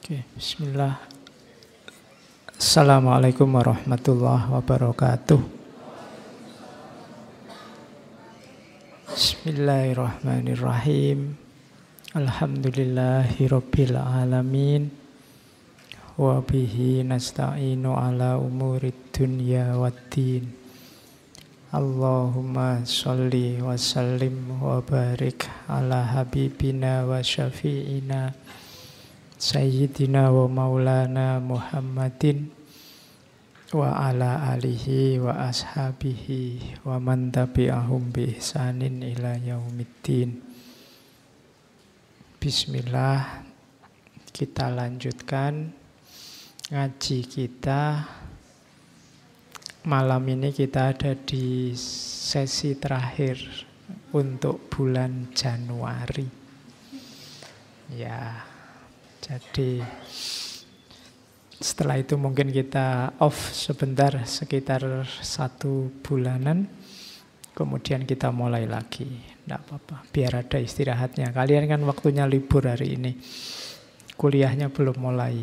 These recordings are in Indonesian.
Oke, bismillah. Assalamualaikum warahmatullahi wabarakatuh. Bismillahirrahmanirrahim. Alhamdulillahirabbil alamin. Wa bihi nasta'inu ala umurid dunya waddin. Allahumma sholli wa sallim wa barik ala habibina wa syafi'ina Sayyidina wa maulana Muhammadin wa ala alihi wa ashabihi wa man tabi'ahum bi ihsanin ila yaumiddin. Bismillah, kita lanjutkan ngaji kita. Malam ini kita ada di sesi terakhir untuk bulan Januari. Ya, jadi setelah itu mungkin kita off sebentar sekitar 1 bulanan. Kemudian kita mulai lagi. Tidak apa-apa, biar ada istirahatnya. Kalian kan waktunya libur hari ini. Kuliahnya belum mulai.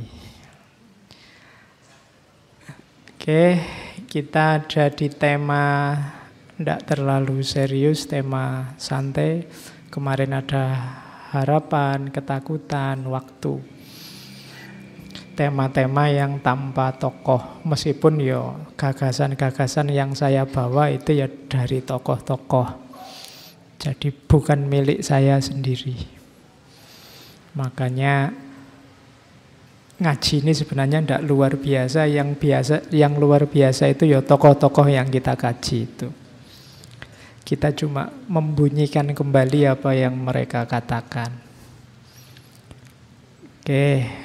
Oke, kita ada di tema tidak terlalu serius, tema santai. Kemarin ada harapan, ketakutan, waktu. Tema-tema yang tanpa tokoh. Meskipun gagasan-gagasan yang saya bawa itu ya dari tokoh-tokoh. Jadi bukan milik saya sendiri. Makanya ngaji ini sebenarnya tidak luar biasa. Yang luar biasa itu ya tokoh-tokoh yang kita kaji itu. Kita cuma membunyikan kembali apa yang mereka katakan. Oke.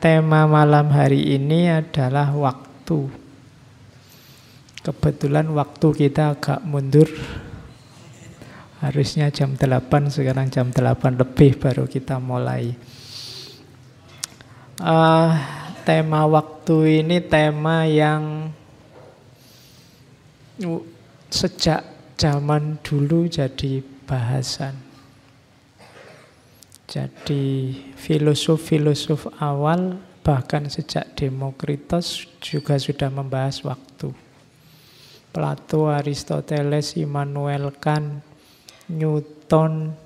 Tema malam hari ini adalah waktu. Kebetulan waktu kita agak mundur. Harusnya jam 8, sekarang jam 8 lebih baru kita mulai. Tema waktu ini tema yang sejak zaman dulu jadi bahasan. Jadi filosof-filosof awal bahkan sejak Demokritos juga sudah membahas waktu. Plato, Aristoteles, Immanuel Kant, Newton,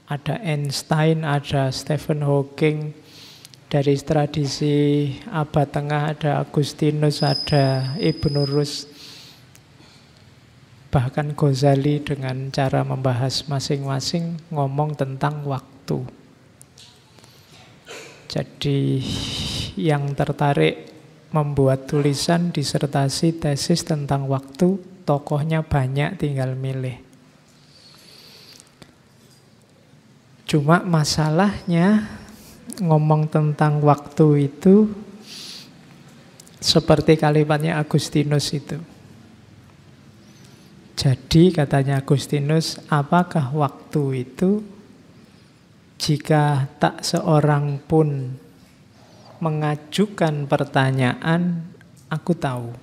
ada Einstein, ada Stephen Hawking. Dari tradisi abad tengah ada Agustinus, ada Ibn Rus, bahkan Ghazali dengan cara membahas masing-masing ngomong tentang waktu. Jadi yang tertarik membuat tulisan, disertasi, tesis tentang waktu, tokohnya banyak, tinggal milih. Cuma masalahnya ngomong tentang waktu itu seperti kalimatnya Agustinus itu. Jadi katanya Agustinus, apakah waktu itu jika tak seorang pun mengajukan pertanyaan, aku tahu.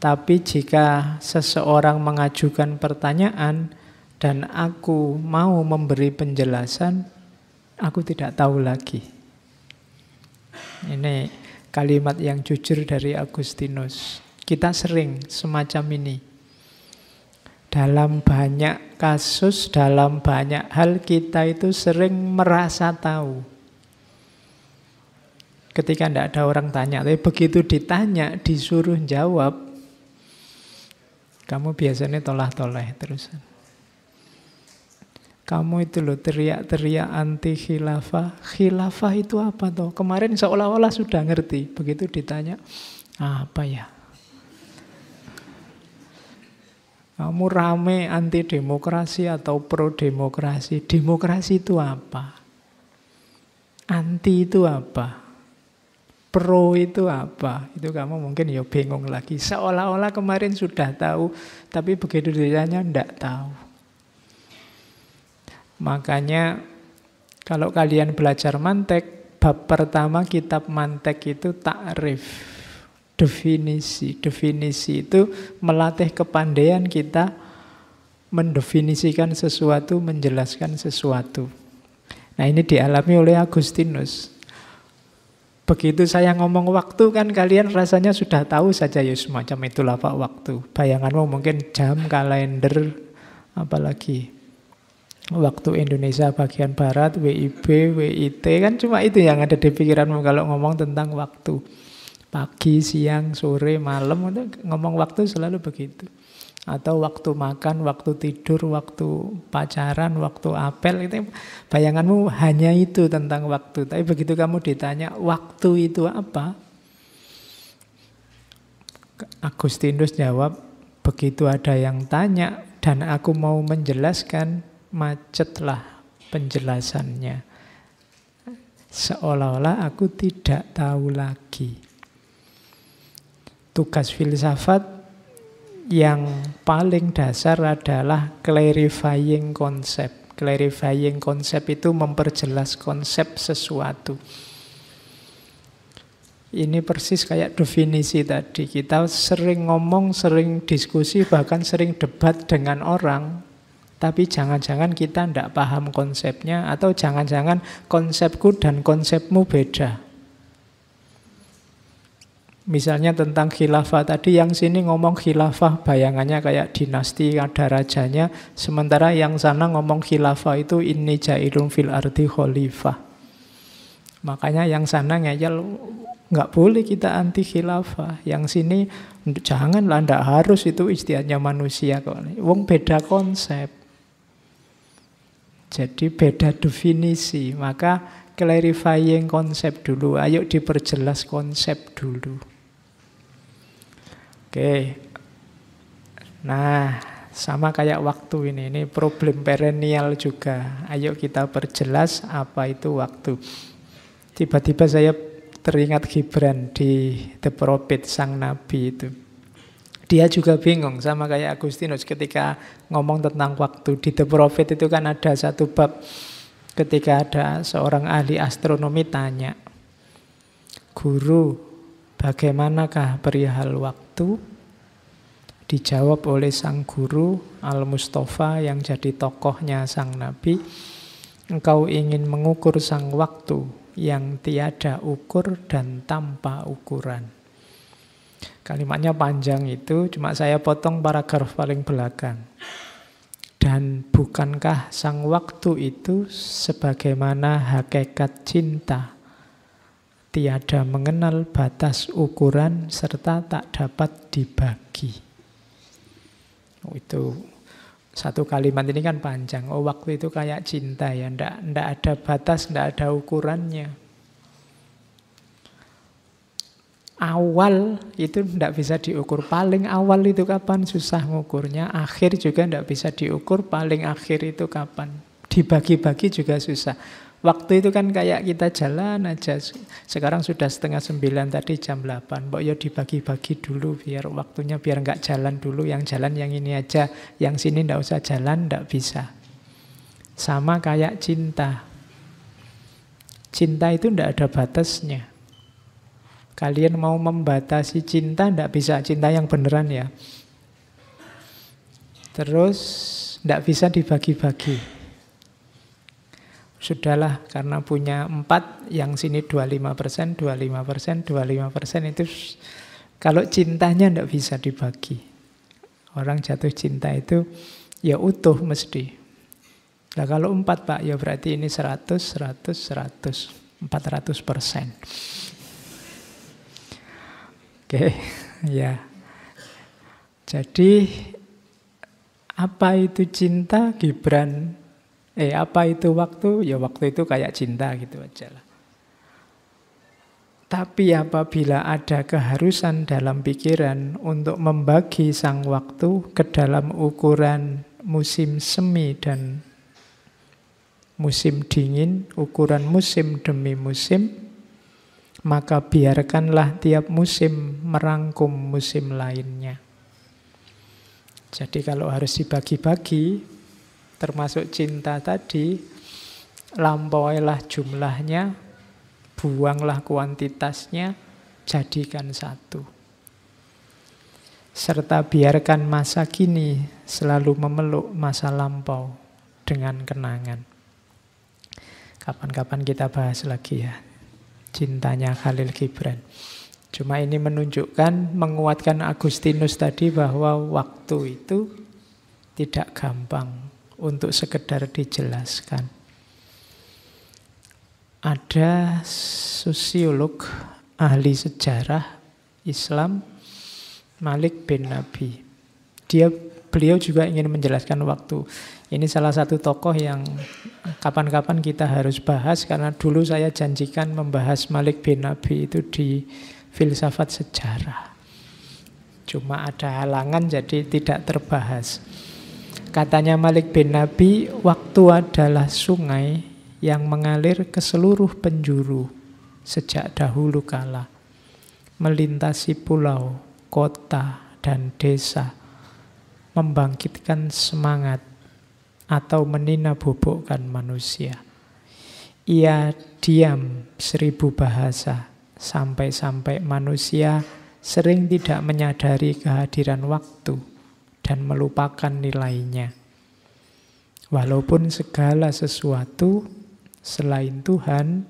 Tapi jika seseorang mengajukan pertanyaan dan aku mau memberi penjelasan, aku tidak tahu lagi. Ini kalimat yang jujur dari Agustinus. Kita sering semacam ini. Dalam banyak kasus, dalam banyak hal kita itu sering merasa tahu. Ketika tidak ada orang tanya, tapi begitu ditanya, disuruh jawab, kamu biasanya tolah-toleh terusan. Kamu itu loh teriak-teriak anti khilafah. Khilafah itu apa toh? Kemarin seolah-olah sudah ngerti. Begitu ditanya, apa ya? Kamu rame anti demokrasi atau pro demokrasi. Demokrasi itu apa? Anti itu apa? Pro itu apa? Itu kamu mungkin ya bingung lagi. Seolah-olah kemarin sudah tahu, tapi begitu ditanya tidak tahu. Makanya kalau kalian belajar mantek, bab pertama kitab mantek itu takrif. Definisi. Definisi itu melatih kepandaian kita mendefinisikan sesuatu, menjelaskan sesuatu. Nah ini dialami oleh Agustinus. Begitu saya ngomong waktu kan kalian rasanya sudah tahu saja ya semacam itulah Pak waktu. Bayanganmu mungkin jam, kalender, apalagi waktu Indonesia bagian Barat, WIB, WIT, kan cuma itu yang ada di pikiranmu kalau ngomong tentang waktu. Pagi, siang, sore, malam, ngomong waktu selalu begitu. Atau waktu makan, waktu tidur, waktu pacaran, waktu apel, itu bayanganmu hanya itu tentang waktu. Tapi begitu kamu ditanya, waktu itu apa? Agustinus jawab, begitu ada yang tanya dan aku mau menjelaskan, macetlah penjelasannya. Seolah-olah aku tidak tahu lagi. Tugas filsafat yang paling dasar adalah clarifying konsep. Clarifying konsep itu memperjelas konsep sesuatu. Ini persis kayak definisi tadi. Kita sering ngomong, sering diskusi, bahkan sering debat dengan orang. Tapi jangan-jangan kita tidak paham konsepnya, atau jangan-jangan konsepku dan konsepmu beda. Misalnya tentang khilafah tadi, yang sini ngomong khilafah bayangannya kayak dinasti ada rajanya, sementara yang sana ngomong khilafah itu inni ja'ilun fil ardi khalifah. Makanya yang sana ngeyel, nggak boleh kita anti khilafah. Yang sini janganlah, ndak harus, itu istiadatnya manusia kok. Wong beda konsep. Jadi beda definisi. Maka clarifying konsep dulu. Ayo diperjelas konsep dulu. Oke, nah sama kayak waktu ini problem perennial juga. Ayo kita perjelas apa itu waktu. Tiba-tiba saya teringat Gibran di The Prophet, sang nabi itu. Dia juga bingung sama kayak Agustinus ketika ngomong tentang waktu. Di The Prophet itu kan ada satu bab ketika ada seorang ahli astronomi tanya, "Guru, bagaimanakah perihal waktu?" Dijawab oleh sang guru Al-Mustafa yang jadi tokohnya sang nabi, "Engkau ingin mengukur sang waktu yang tiada ukur dan tanpa ukuran." Kalimatnya panjang itu, cuma saya potong paragraf paling belakang. Dan bukankah sang waktu itu sebagaimana hakikat cinta, tiada mengenal batas ukuran serta tak dapat dibagi. Itu satu kalimat ini kan panjang. Oh, waktu itu kayak cinta ya, ndak ada batas, ndak ada ukurannya. Awal itu ndak bisa diukur. Paling awal itu kapan? Susah ngukurnya. Akhir juga ndak bisa diukur. Paling akhir itu kapan? Dibagi-bagi juga susah. Waktu itu kan kayak kita jalan aja. Sekarang sudah 8:30, tadi jam 8. Mbok ya dibagi-bagi dulu biar waktunya, biar nggak jalan dulu. Yang jalan yang ini aja, yang sini ndak usah jalan, ndak bisa. Sama kayak cinta. Cinta itu ndak ada batasnya. Kalian mau membatasi cinta, ndak bisa. Cinta yang beneran ya. Terus ndak bisa dibagi-bagi. Sudahlah, karena punya 4, yang sini 25%, 25%, 25% itu kalau cintanya tidak bisa dibagi. Orang jatuh cinta itu ya utuh mesti. Nah kalau 4 Pak, ya berarti ini 100, 100, 100, 400%. Oke, ya. Jadi apa itu cinta, Gibran? Apa itu waktu? Ya waktu itu kayak cinta gitu aja lah. Tapi apabila ada keharusan dalam pikiran untuk membagi sang waktu ke dalam ukuran musim semi dan musim dingin, ukuran musim demi musim, maka biarkanlah tiap musim merangkum musim lainnya. Jadi kalau harus dibagi-bagi, termasuk cinta tadi, lampauilah jumlahnya, buanglah kuantitasnya, jadikan satu. Serta biarkan masa kini selalu memeluk masa lampau dengan kenangan. Kapan-kapan kita bahas lagi ya, cintanya Khalil Gibran. Cuma ini menunjukkan, menguatkan Agustinus tadi bahwa waktu itu tidak gampang untuk sekedar dijelaskan. Ada sosiolog, ahli sejarah Islam, Malik bin Nabi. Beliau juga ingin menjelaskan waktu. Ini salah satu tokoh yang kapan-kapan kita harus bahas, karena dulu saya janjikan membahas Malik bin Nabi itu di filsafat sejarah. Cuma ada halangan jadi tidak terbahas. Katanya Malik bin Nabi, waktu adalah sungai yang mengalir ke seluruh penjuru sejak dahulu kala, melintasi pulau, kota, dan desa, membangkitkan semangat atau menina-bobokkan manusia. Ia diam 1000 bahasa, sampai-sampai manusia sering tidak menyadari kehadiran waktu dan melupakan nilainya. Walaupun segala sesuatu selain Tuhan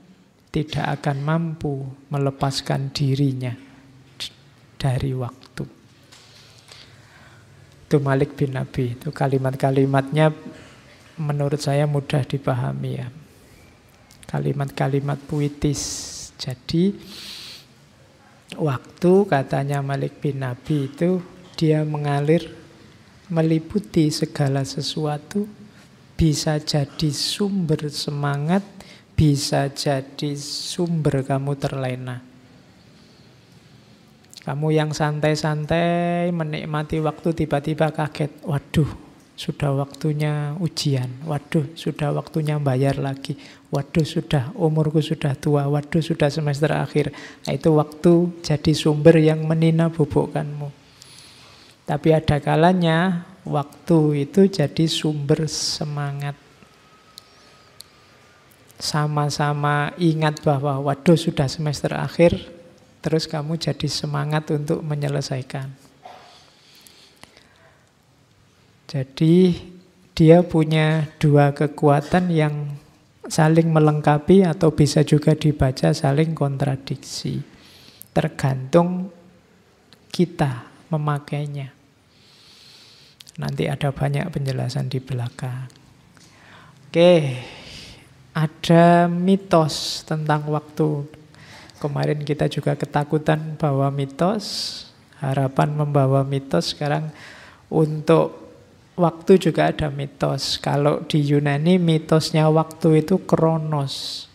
tidak akan mampu melepaskan dirinya dari waktu. Itu Malik bin Nabi. Itu kalimat-kalimatnya menurut saya mudah dipahami ya. Kalimat-kalimat puitis. Jadi waktu, katanya Malik bin Nabi, itu dia mengalir meliputi segala sesuatu, bisa jadi sumber semangat, bisa jadi sumber kamu terlena. Kamu yang santai-santai menikmati waktu, tiba-tiba kaget, waduh sudah waktunya ujian, waduh sudah waktunya bayar lagi, waduh sudah umurku sudah tua, waduh sudah semester akhir. Nah, itu waktu jadi sumber yang menina-bobokkanmu. Tapi ada kalanya waktu itu jadi sumber semangat. Sama-sama ingat bahwa waduh sudah semester akhir, terus kamu jadi semangat untuk menyelesaikan. Jadi dia punya dua kekuatan yang saling melengkapi atau bisa juga dibaca saling kontradiksi. Tergantung kita memakainya. Nanti ada banyak penjelasan di belakang. Oke, ada mitos tentang waktu. Kemarin kita juga ketakutan bawa mitos, harapan membawa mitos. Sekarang untuk waktu juga ada mitos. Kalau di Yunani mitosnya waktu itu Kronos.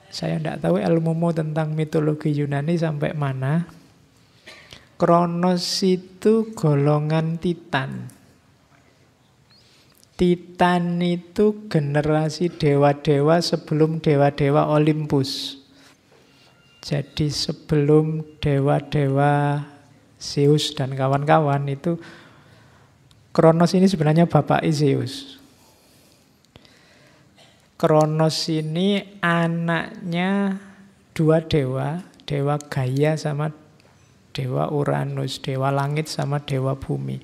Saya tidak tahu ilmumu tentang mitologi Yunani sampai mana. Kronos itu golongan Titan. Titan itu generasi dewa-dewa sebelum dewa-dewa Olympus. Jadi sebelum dewa-dewa Zeus dan kawan-kawan itu, Kronos ini sebenarnya bapak Zeus. Kronos ini anaknya dua dewa, dewa Gaia sama dewa Uranus, dewa langit sama dewa bumi.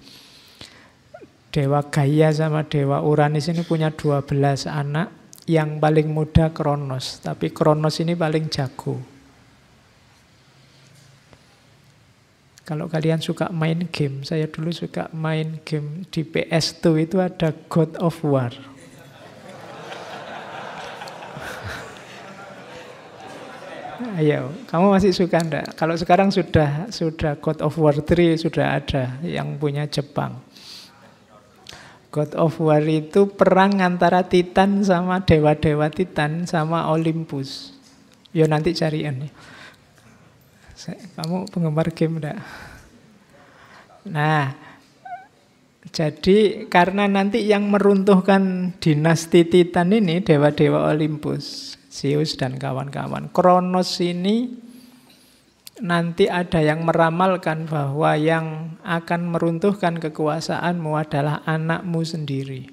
Dewa Gaia sama dewa Uranus ini punya 12 anak, yang paling muda Kronos, tapi Kronos ini paling jago. Kalau kalian suka main game, saya dulu suka main game di PS2 itu ada God of War. Ayo, kamu masih suka enggak? Kalau sekarang sudah God of War 3 sudah ada yang punya Jepang. God of War itu perang antara Titan sama dewa-dewa Titan sama Olympus. Yo nanti cariin nih. Kamu penggemar game enggak? Nah, jadi karena nanti yang meruntuhkan dinasti Titan ini dewa-dewa Olympus, Zeus dan kawan-kawan. Kronos ini nanti ada yang meramalkan bahwa yang akan meruntuhkan kekuasaanmu adalah anakmu sendiri.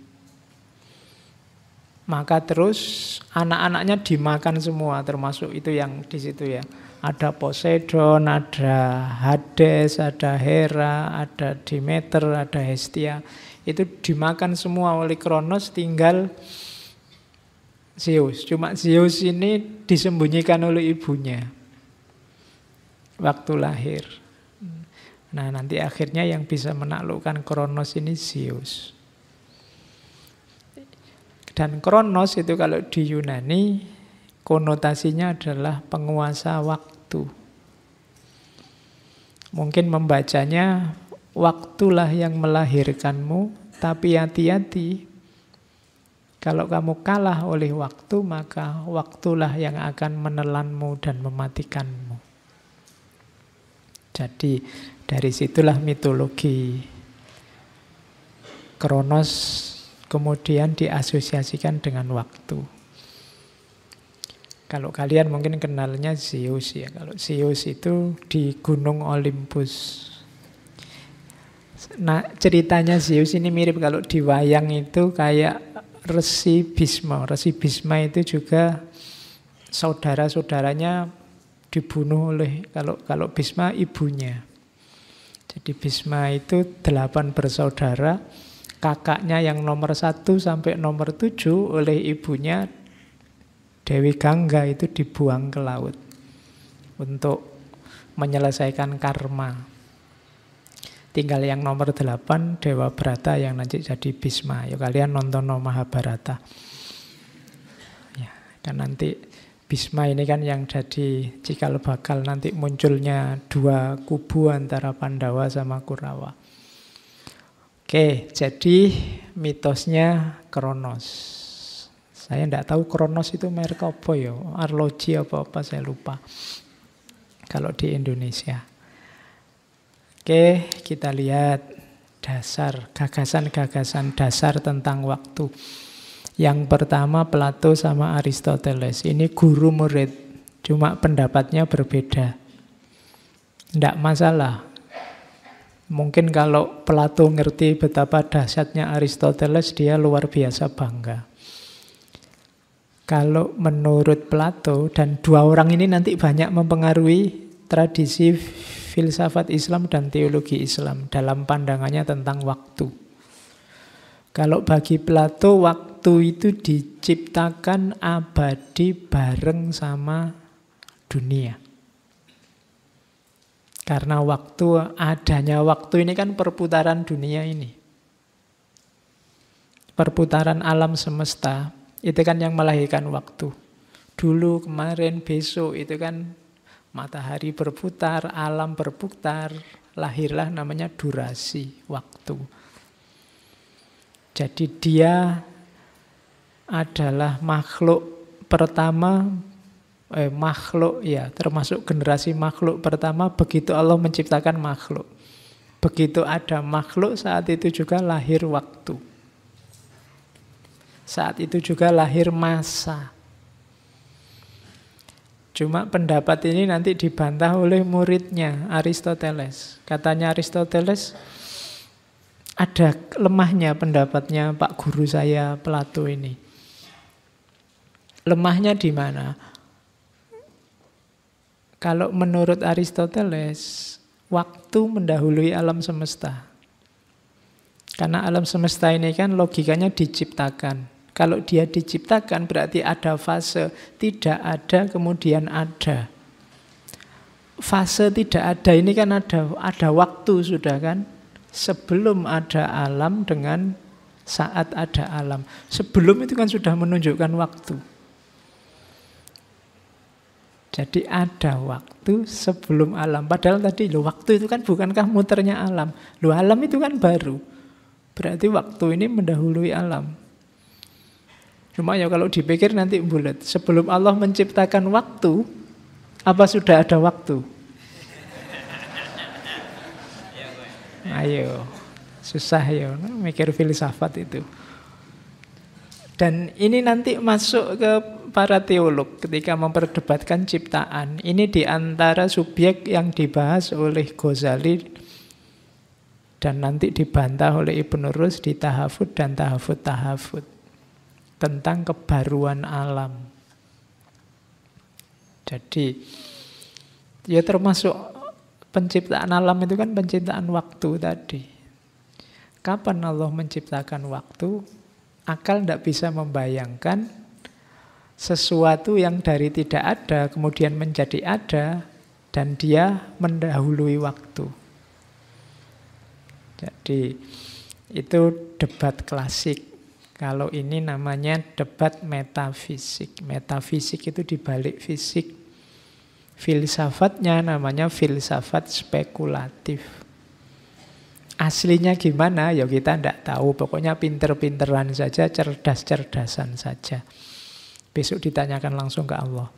Maka terus anak-anaknya dimakan semua, termasuk itu yang di situ ya. Ada Poseidon, ada Hades, ada Hera, ada Demeter, ada Hestia. Itu dimakan semua oleh Kronos, tinggal Zeus. Cuma Zeus ini disembunyikan oleh ibunya waktu lahir. Nah, nanti akhirnya yang bisa menaklukkan Kronos ini Zeus. Dan Kronos itu kalau di Yunani konotasinya adalah penguasa waktu. Mungkin membacanya, waktulah yang melahirkanmu, tapi hati-hati. Kalau kamu kalah oleh waktu, maka waktulah yang akan menelanmu dan mematikanmu. Jadi dari situlah mitologi Kronos kemudian diasosiasikan dengan waktu. Kalau kalian mungkin kenalnya Zeus ya. Kalau Zeus itu di Gunung Olympus. Nah, ceritanya Zeus ini mirip kalau di wayang itu kayak Resi Bisma. Resi Bisma itu juga saudara-saudaranya dibunuh oleh, kalau Bisma ibunya. Jadi Bisma itu 8 bersaudara, kakaknya yang nomor 1 sampai nomor 7 oleh ibunya Dewi Gangga itu dibuang ke laut untuk menyelesaikan karma. Tinggal yang nomor 8 Dewa Brata yang nanti jadi Bisma. Ya kalian nonton Mahabharata. Ya, kan nanti Bisma ini kan yang jadi cikal bakal nanti munculnya 2 kubu antara Pandawa sama Kurawa. Oke, jadi mitosnya Kronos. Saya tidak tahu Kronos itu merek apa ya, arloji apa-apa saya lupa. Kalau di Indonesia. Oke, kita lihat dasar, gagasan-gagasan dasar tentang waktu. Yang pertama Plato sama Aristoteles. Ini guru murid, cuma pendapatnya berbeda. Tidak masalah. Mungkin kalau Plato ngerti betapa dahsyatnya Aristoteles, dia luar biasa bangga. Kalau menurut Plato, dan 2 orang ini nanti banyak mempengaruhi tradisi filsafat Islam dan teologi Islam dalam pandangannya tentang waktu. Kalau bagi Plato, waktu itu diciptakan abadi bareng sama dunia. Karena adanya waktu ini kan perputaran dunia ini. Perputaran alam semesta. Itu kan yang melahirkan waktu. Dulu, kemarin, besok itu kan matahari berputar, alam berputar, lahirlah namanya durasi, waktu. Jadi dia adalah makhluk pertama, termasuk generasi makhluk pertama begitu Allah menciptakan makhluk. Begitu ada makhluk, saat itu juga lahir waktu. Saat itu juga lahir masa. Cuma pendapat ini nanti dibantah oleh muridnya Aristoteles. Katanya Aristoteles, ada lemahnya pendapatnya Pak Guru saya Plato ini. Lemahnya di mana? Kalau menurut Aristoteles, waktu mendahului alam semesta. Karena alam semesta ini kan logikanya diciptakan. Kalau dia diciptakan berarti ada fase, tidak ada kemudian ada. Fase tidak ada ini kan ada waktu sudah kan. Sebelum ada alam dengan saat ada alam. Sebelum itu kan sudah menunjukkan waktu. Jadi ada waktu sebelum alam. Padahal tadi waktu itu kan bukankah muternya alam. Alam itu kan baru. Berarti waktu ini mendahului alam. Cuma ya kalau dipikir nanti bulat. Sebelum Allah menciptakan waktu, apa sudah ada waktu? Ayo, susah ya mikir filsafat itu. Dan ini nanti masuk ke para teolog ketika memperdebatkan ciptaan. Ini diantara subjek yang dibahas oleh Ghazali dan nanti dibantah oleh Ibnu Rus di Tahafud dan Tahafud tentang kebaruan alam. Jadi ya termasuk penciptaan alam itu kan penciptaan waktu tadi. Kapan Allah menciptakan waktu? Akal tidak bisa membayangkan sesuatu yang dari tidak ada kemudian menjadi ada dan dia mendahului waktu. Jadi itu debat klasik. Kalau ini namanya debat metafisik. Metafisik itu dibalik fisik. Filsafatnya namanya filsafat spekulatif. Aslinya gimana? Ya kita tidak tahu. Pokoknya pinter-pinteran saja, cerdas-cerdasan saja. Besok ditanyakan langsung ke Allah.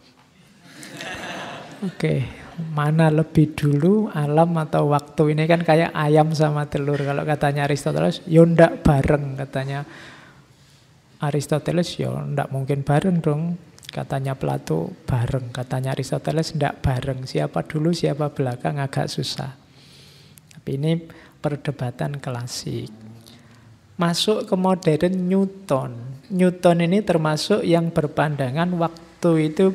Oke, mana lebih dulu alam atau waktu? Ini kan kayak ayam sama telur. Kalau katanya Aristoteles, ya ndak bareng. Katanya Aristoteles, ya ndak mungkin bareng dong. Katanya Plato, bareng. Katanya Aristoteles, ndak bareng. Siapa dulu, siapa belakang, agak susah. Tapi ini perdebatan klasik. Masuk ke modern Newton. Newton ini termasuk yang berpandangan waktu itu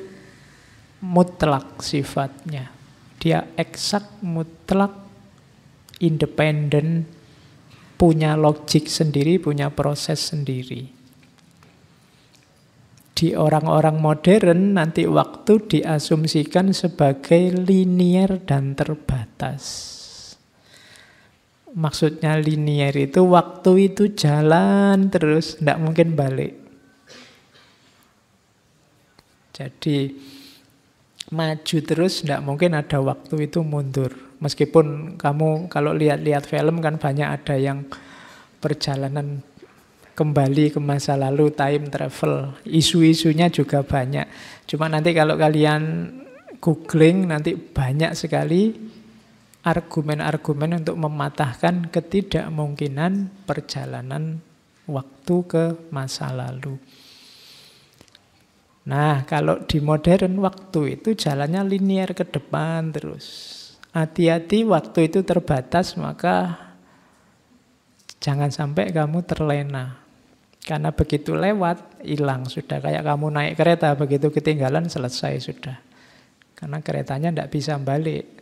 mutlak sifatnya. Dia eksak, mutlak, independen, punya logik sendiri, punya proses sendiri. Di orang-orang modern nanti waktu diasumsikan sebagai linier dan terbatas. Maksudnya linier itu waktu itu jalan terus, tidak mungkin balik. Jadi maju terus, tidak mungkin ada waktu itu mundur. Meskipun kamu kalau lihat-lihat film kan banyak ada yang perjalanan kembali ke masa lalu, time travel. Isu-isunya juga banyak. Cuma nanti kalau kalian googling nanti banyak sekali argumen-argumen untuk mematahkan ketidakmungkinan perjalanan waktu ke masa lalu. Nah, kalau di modern waktu itu jalannya linier ke depan terus. Hati-hati waktu itu terbatas, maka jangan sampai kamu terlena. Karena begitu lewat, hilang sudah. Kayak kamu naik kereta, begitu ketinggalan, selesai sudah. Karena keretanya tidak bisa balik.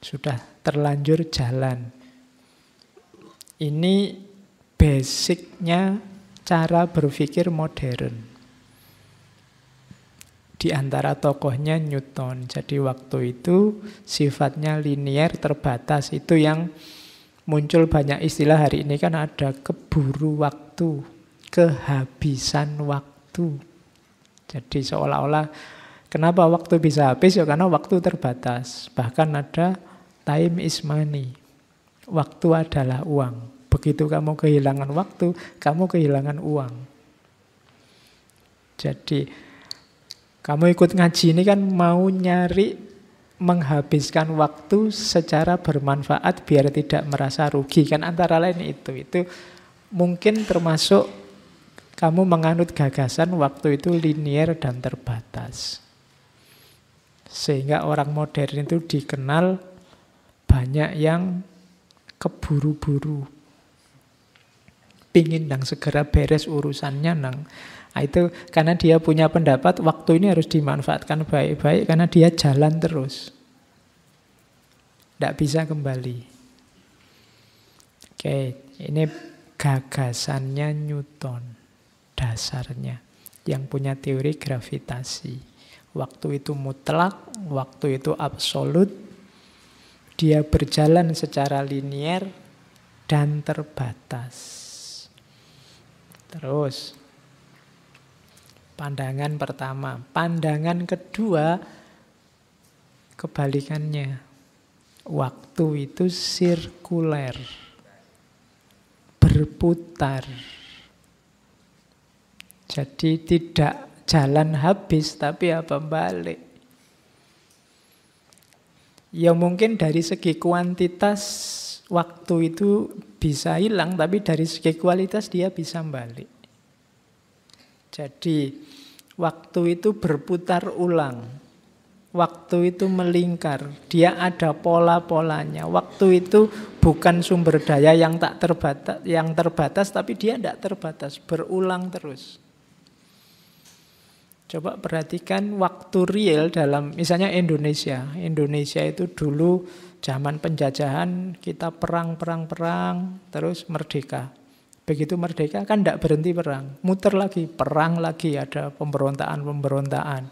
Sudah terlanjur jalan. Ini basicnya cara berpikir modern. Di antara tokohnya Newton. Jadi waktu itu sifatnya linier, terbatas. Itu yang muncul banyak istilah hari ini kan ada keburu waktu, kehabisan waktu. Jadi seolah-olah kenapa waktu bisa habis? Ya karena waktu terbatas. Bahkan ada time is money. Waktu adalah uang. Begitu kamu kehilangan waktu, kamu kehilangan uang. Jadi kamu ikut ngaji ini kan mau nyari menghabiskan waktu secara bermanfaat biar tidak merasa rugi. Kan antara lain itu. Itu mungkin termasuk kamu menganut gagasan waktu itu linier dan terbatas. Sehingga orang modern itu dikenal banyak yang keburu-buru. Pingin nang segera beres urusannya nang. Nah, itu karena dia punya pendapat waktu ini harus dimanfaatkan baik-baik karena dia jalan terus. Tidak bisa kembali. Oke, ini gagasannya Newton. Dasarnya. Yang punya teori gravitasi. Waktu itu mutlak, waktu itu absolut. Dia berjalan secara linier dan terbatas. Terus, pandangan pertama. Pandangan kedua, kebalikannya. Waktu itu sirkuler, berputar. Jadi tidak jalan habis, tapi apa balik. Ya mungkin dari segi kuantitas waktu itu bisa hilang, tapi dari segi kualitas dia bisa balik. Jadi waktu itu berputar ulang. Waktu itu melingkar. Dia ada pola-polanya. Waktu itu bukan sumber daya yang tak terbatas, yang terbatas, tapi dia tidak terbatas, berulang terus. Coba perhatikan waktu real dalam misalnya Indonesia. Indonesia itu dulu zaman penjajahan kita perang terus merdeka. Begitu merdeka kan tidak berhenti perang. Muter lagi, perang lagi, ada pemberontakan-pemberontakan.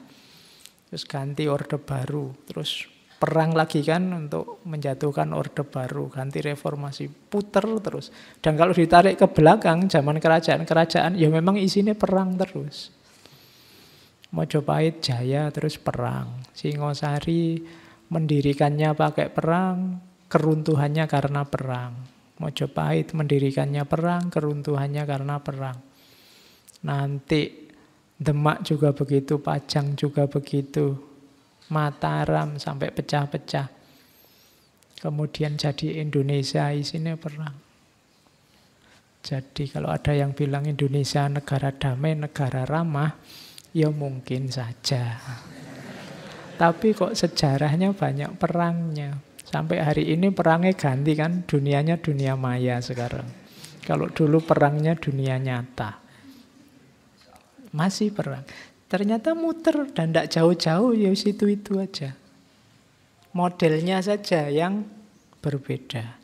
Terus ganti orde baru. Terus perang lagi kan untuk menjatuhkan orde baru. Ganti reformasi, puter terus. Dan kalau ditarik ke belakang, zaman kerajaan-kerajaan, ya memang isinya perang terus. Mojopahit jaya terus perang. Singosari mendirikannya pakai perang, keruntuhannya karena perang. Mojopahit mendirikannya perang, keruntuhannya karena perang. Nanti Demak juga begitu, Pajang juga begitu, Mataram sampai pecah-pecah. Kemudian jadi Indonesia isinya perang. Jadi kalau ada yang bilang Indonesia negara damai, negara ramah, ya mungkin saja. Tapi kok sejarahnya banyak perangnya. Sampai hari ini perangnya ganti kan, dunianya dunia maya sekarang. Kalau dulu perangnya dunia nyata. Masih perang. Ternyata muter dan tidak jauh-jauh, ya situ-itu aja. Modelnya saja yang berbeda.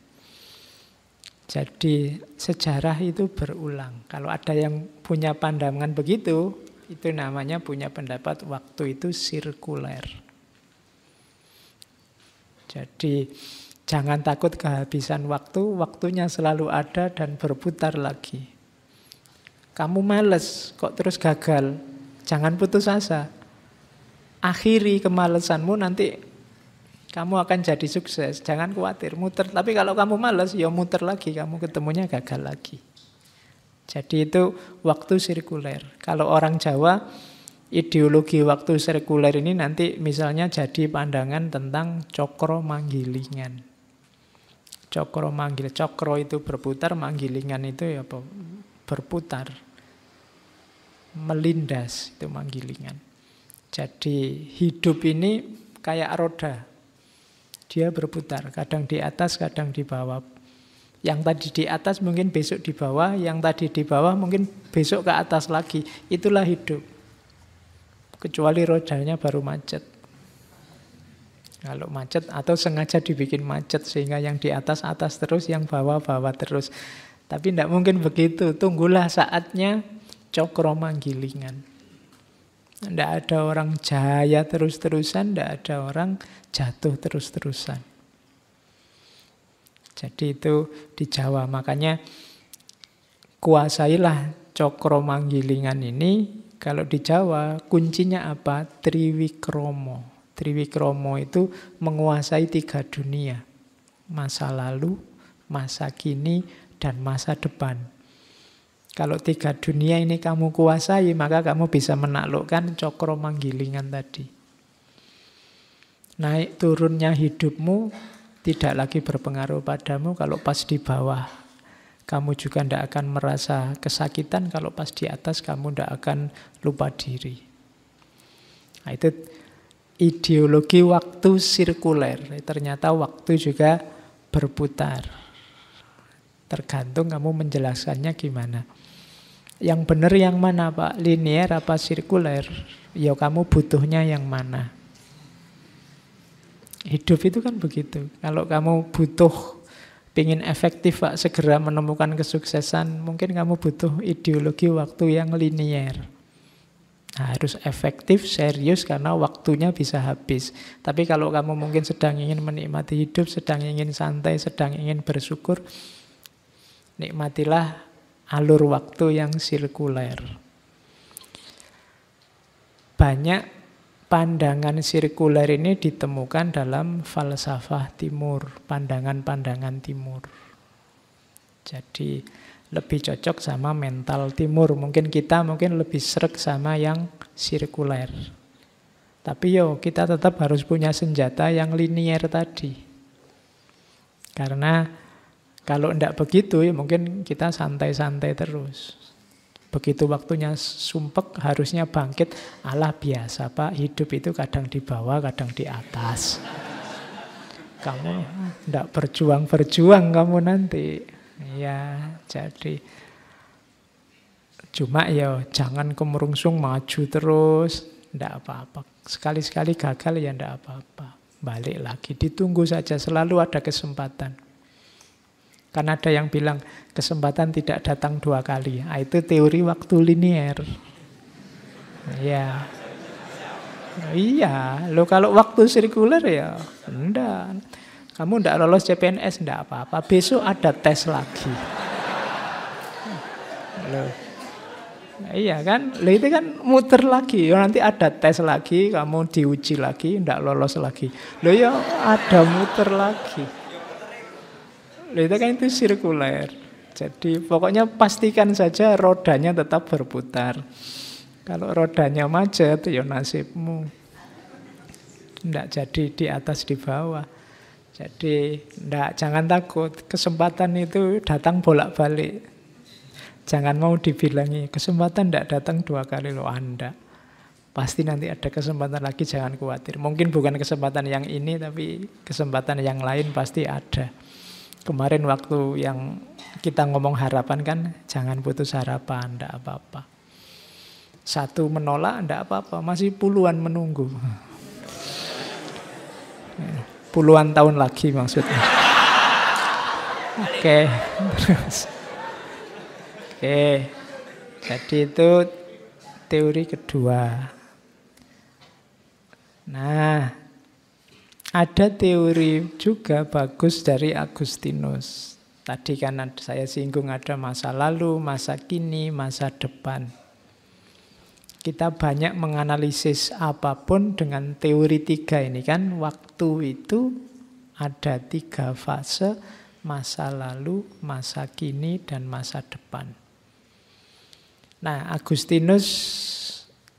Jadi sejarah itu berulang. Kalau ada yang punya pandangan begitu, itu namanya punya pendapat waktu itu sirkuler. Jadi jangan takut kehabisan waktu, waktunya selalu ada dan berputar lagi. Kamu males, kok terus gagal? Jangan putus asa. Akhiri kemalesanmu, nanti kamu akan jadi sukses. Jangan khawatir, muter. Tapi kalau kamu males, ya muter lagi, kamu ketemunya gagal lagi. Jadi itu waktu sirkuler. Kalau orang Jawa, ideologi waktu sirkuler ini nanti misalnya jadi pandangan tentang cokro manggilingan. Cokro manggil, cokro itu berputar, manggilingan itu ya berputar, melindas, itu manggilingan. Jadi hidup ini kayak roda, dia berputar, kadang di atas, kadang di bawah. Yang tadi di atas mungkin besok di bawah, yang tadi di bawah mungkin besok ke atas lagi. Itulah hidup. Kecuali rodanya baru macet. Kalau macet atau sengaja dibikin macet sehingga yang di atas terus, yang bawah terus. Tapi tidak mungkin begitu. Tunggulah saatnya cokro manggilingan. Tidak ada orang jaya terus-terusan, tidak ada orang jatuh terus-terusan. Jadi itu di Jawa. Makanya kuasailah cokro manggilingan ini. Kalau di Jawa kuncinya apa? Triwikromo. Triwikromo itu menguasai 3 dunia. Masa lalu, masa kini, dan masa depan. Kalau 3 dunia ini kamu kuasai, maka kamu bisa menaklukkan cokro manggilingan tadi. Naik turunnya hidupmu tidak lagi berpengaruh padamu kalau pas di bawah. Kamu juga tidak akan merasa kesakitan, kalau pas di atas kamu tidak akan lupa diri. Nah, itu ideologi waktu sirkuler. Ternyata waktu juga berputar. Tergantung kamu menjelaskannya gimana. Yang benar yang mana, Pak? Linear apa sirkuler? Ya kamu butuhnya yang mana? Hidup itu kan begitu. Kalau kamu butuh, pengen efektif, Pak, segera menemukan kesuksesan, mungkin kamu butuh ideologi waktu yang linear. Nah, harus efektif, serius, karena waktunya bisa habis. Tapi kalau kamu mungkin sedang ingin menikmati hidup, sedang ingin santai, sedang ingin bersyukur, nikmatilah alur waktu yang sirkuler. Banyak pandangan sirkuler ini ditemukan dalam falsafah timur, pandangan-pandangan timur. Jadi lebih cocok sama mental timur. Mungkin kita lebih sreg sama yang sirkuler. Tapi kita tetap harus punya senjata yang linear tadi. Karena kalau tidak begitu, ya mungkin kita santai-santai terus. Begitu waktunya sumpek, harusnya bangkit. Alah biasa, Pak, hidup itu kadang di bawah, kadang di atas. Kamu tidak berjuang-berjuang kamu nanti. Ya, jadi cuma jangan kemerungsung maju terus. Tidak apa-apa. Sekali-sekali gagal ya tidak apa-apa. Balik lagi, ditunggu saja, selalu ada kesempatan. Kan ada yang bilang kesempatan tidak datang 2 kali. Nah, itu teori waktu linier. Ya. Iya, lo kalau waktu sirkuler ya enggak. Kamu enggak lolos CPNS enggak apa-apa. Besok ada tes lagi. Loh. Iya kan? Loh, itu kan muter lagi. Nanti ada tes lagi, kamu diuji lagi, enggak lolos lagi. Loh ya ada muter lagi. Loh, itu kan itu sirkuler. Jadi pokoknya pastikan saja rodanya tetap berputar. Kalau rodanya macet, ya nasibmu. Tidak jadi di atas di bawah. Jadi jangan takut. Kesempatan itu datang bolak-balik. Jangan mau dibilangi kesempatan tidak datang 2 kali loh Anda. Pasti nanti ada kesempatan lagi, jangan khawatir. Mungkin bukan kesempatan yang ini, tapi kesempatan yang lain pasti ada. Kemarin waktu yang kita ngomong harapan kan, jangan putus harapan, tidak apa-apa. 1 menolak, tidak apa-apa. Masih puluhan menunggu. Puluhan tahun lagi maksudnya. Oke. Oke. Jadi itu teori kedua. Nah, ada teori juga bagus dari Agustinus. Tadi kan saya singgung ada masa lalu, masa kini, masa depan. Kita banyak menganalisis apapun dengan teori 3 ini kan. Waktu itu ada 3 fase, masa lalu, masa kini, dan masa depan. Nah, Agustinus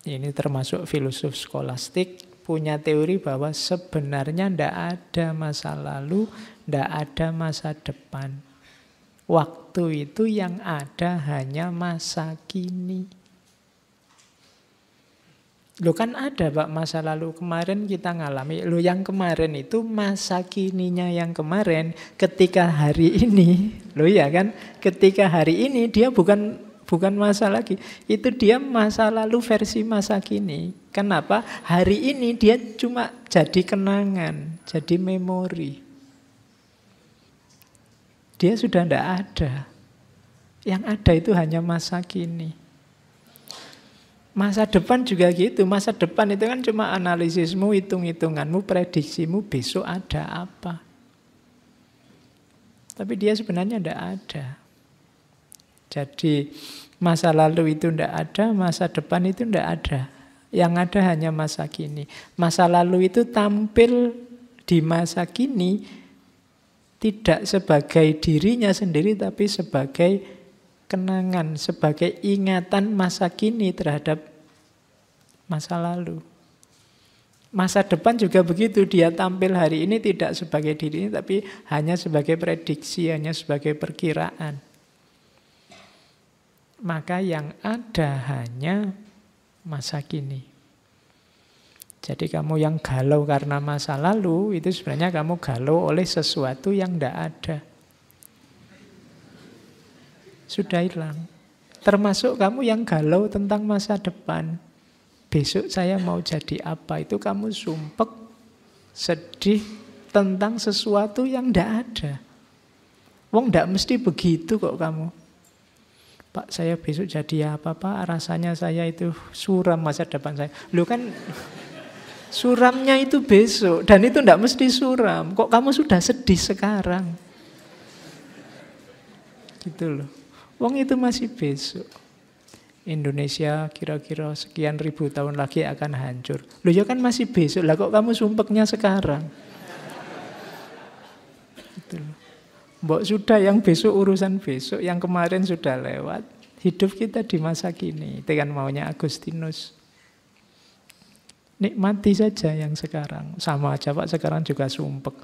ini termasuk filosof skolastik, punya teori bahwa sebenarnya tidak ada masa lalu, tidak ada masa depan. Waktu itu yang ada hanya masa kini. Loh kan ada Pak masa lalu, kemarin kita ngalami. Loh yang kemarin itu masa kininya yang kemarin, ketika hari ini. Loh ya kan, ketika hari ini dia bukan masa lagi. Itu dia masa lalu versi masa kini. Kenapa? Hari ini dia cuma jadi kenangan, jadi memori. Dia sudah tidak ada. Yang ada itu hanya masa kini. Masa depan juga gitu. Masa depan itu kan cuma analisismu, hitung-hitunganmu, prediksimu besok ada apa. Tapi dia sebenarnya tidak ada. Jadi masa lalu itu tidak ada, masa depan itu tidak ada. Yang ada hanya masa kini. Masa lalu itu tampil di masa kini tidak sebagai dirinya sendiri, tapi sebagai kenangan, sebagai ingatan masa kini terhadap masa lalu. Masa depan juga begitu, dia tampil hari ini tidak sebagai diri, tapi hanya sebagai prediksi, hanya sebagai perkiraan. Maka yang ada hanya masa kini. Jadi kamu yang galau karena masa lalu, itu sebenarnya kamu galau oleh sesuatu yang tidak ada. Sudah hilang. Termasuk kamu yang galau tentang masa depan. Besok saya mau jadi apa, itu kamu sumpek, sedih tentang sesuatu yang tidak ada. Wong tidak mesti begitu kok kamu. Pak, saya besok jadi apa Pak? Rasanya saya itu suram masa depan saya. Loh kan suramnya itu besok, dan itu tidak mesti suram. Kok kamu sudah sedih sekarang? Gitu loh. Wong itu masih besok. Indonesia kira-kira sekian ribu tahun lagi akan hancur. Loh ya kan masih besok. Lah kok kamu sumpeknya sekarang? Gitu loh. Mbok sudah yang besok urusan besok, yang kemarin sudah lewat. Hidup kita di masa kini. Itu kan maunya Agustinus. Nikmati saja yang sekarang. Sama aja Pak, sekarang juga sumpek.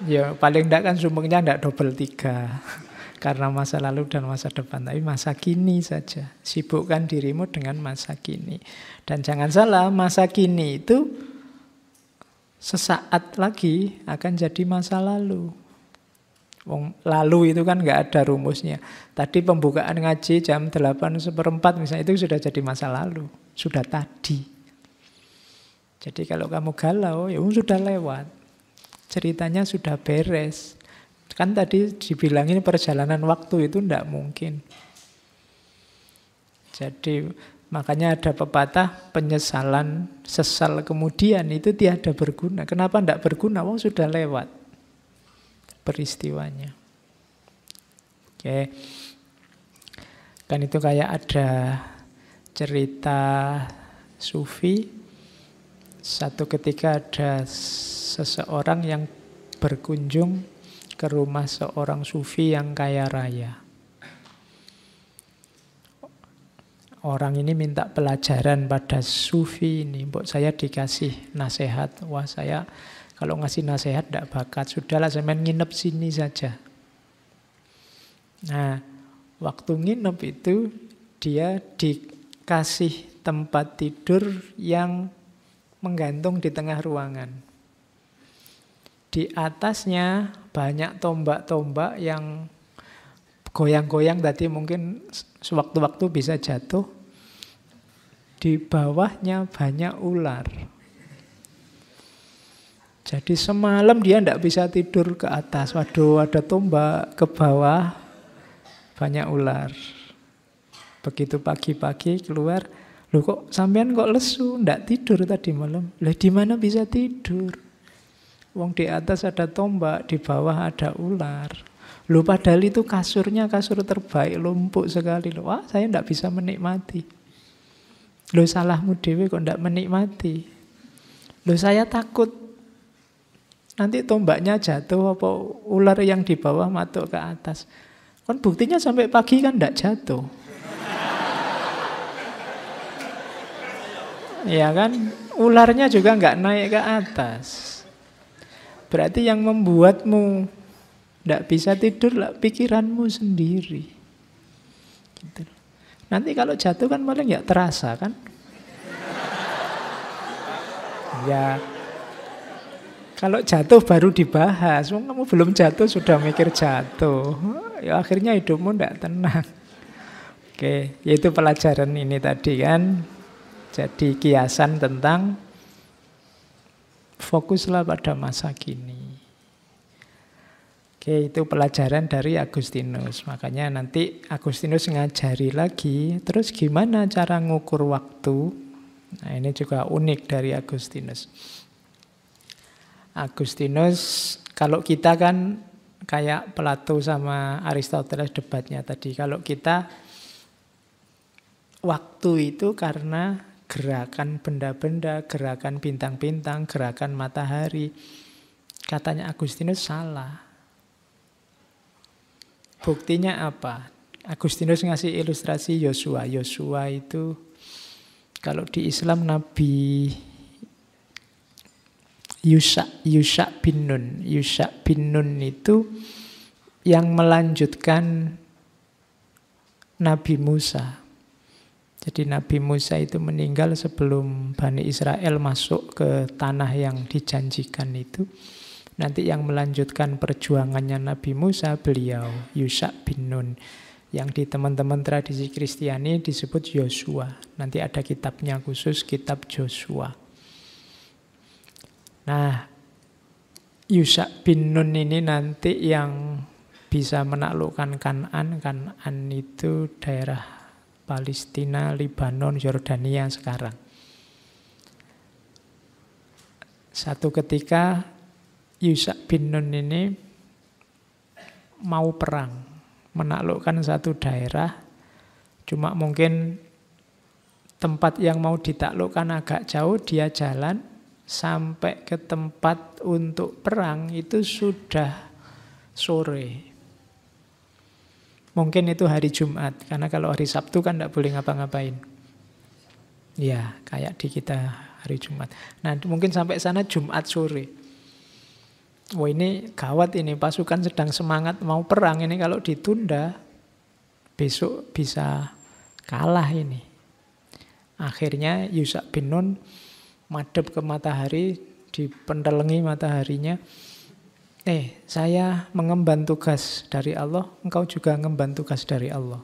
Ya paling enggak kan sumpeknya enggak double 3. Karena masa lalu dan masa depan. Tapi masa kini saja. Sibukkan dirimu dengan masa kini. Dan jangan salah, masa kini itu sesaat lagi akan jadi masa lalu. Lalu itu kan nggak ada rumusnya. Tadi pembukaan ngaji jam 8:15 misalnya, itu sudah jadi masa lalu. Sudah tadi. Jadi kalau kamu galau, ya sudah lewat. Ceritanya sudah beres. Kan tadi dibilangin perjalanan waktu itu tidak mungkin. Jadi makanya ada pepatah penyesalan sesal kemudian itu tiada berguna. Kenapa tidak berguna? Wong sudah lewat peristiwanya. Oke. Kan itu kayak ada cerita sufi. Satu ketika ada seseorang yang berkunjung ke rumah seorang sufi yang kaya raya. Orang ini minta pelajaran pada sufi ini. Mbok saya dikasih nasihat. Wah saya kalau ngasih nasihat tidak bakat. Sudahlah saya main nginep sini saja. Nah waktu nginep itu dia dikasih tempat tidur yang menggantung di tengah ruangan. Di atasnya banyak tombak-tombak yang goyang-goyang tadi mungkin sewaktu-waktu bisa jatuh. Di bawahnya banyak ular. Jadi semalam dia tidak bisa tidur ke atas. Waduh, ada tombak ke bawah, banyak ular. Begitu pagi-pagi keluar, loh kok sampean kok lesu, tidak tidur tadi malam. Lah di mana bisa tidur? Wong di atas ada tombak, di bawah ada ular. Loh padahal itu kasurnya kasur terbaik, empuk sekali. Loh, wah saya tidak bisa menikmati. Loh salahmu dewe kok tidak menikmati. Loh saya takut nanti tombaknya jatuh apa ular yang di bawah matuk ke atas. Kan buktinya sampai pagi kan tidak jatuh. Ya kan ularnya juga nggak naik ke atas. Berarti yang membuatmu tidak bisa tidur lah pikiranmu sendiri. Gitu. Nanti kalau jatuh kan paling nggak terasa kan? Ya, kalau jatuh baru dibahas. Kamu belum jatuh sudah mikir jatuh. Ya akhirnya hidupmu tidak tenang. Oke, yaitu pelajaran ini tadi kan. Jadi kiasan tentang fokuslah pada masa kini. Oke, itu pelajaran dari Agustinus. Makanya nanti Agustinus ngajari lagi, terus gimana cara ngukur waktu? Nah, ini juga unik dari Agustinus. Agustinus, kalau kita kan kayak Plato sama Aristoteles debatnya tadi. Kalau kita, waktu itu karena gerakan benda-benda, gerakan bintang-bintang, gerakan matahari. Katanya Agustinus salah. Buktinya apa? Agustinus ngasih ilustrasi Yosua. Yosua itu kalau di Islam Nabi Yusha bin Nun. Yusha bin Nun itu yang melanjutkan Nabi Musa. Jadi Nabi Musa itu meninggal sebelum Bani Israel masuk ke tanah yang dijanjikan itu. Nanti yang melanjutkan perjuangannya Nabi Musa beliau Yusha bin Nun. Yang di teman-teman tradisi Kristiani disebut Yosua. Nanti ada kitabnya khusus, kitab Joshua. Nah, Yusha bin Nun ini nanti yang bisa menaklukkan Kan'an. Kan'an itu daerah Palestina, Libanon, Yordania sekarang. Satu ketika Yusha bin Nun ini mau perang, menaklukkan satu daerah, cuma mungkin tempat yang mau ditaklukkan agak jauh, dia jalan sampai ke tempat untuk perang itu sudah sore. Mungkin itu hari Jumat, karena kalau hari Sabtu kan tidak boleh ngapa-ngapain. Ya, kayak di kita hari Jumat. Nah, mungkin sampai sana Jumat sore. Wah ini gawat ini, pasukan sedang semangat mau perang. Ini kalau ditunda, besok bisa kalah ini. Akhirnya Yusha bin Nun madep ke matahari, dipentelengi mataharinya. Saya mengemban tugas dari Allah, engkau juga mengemban tugas dari Allah.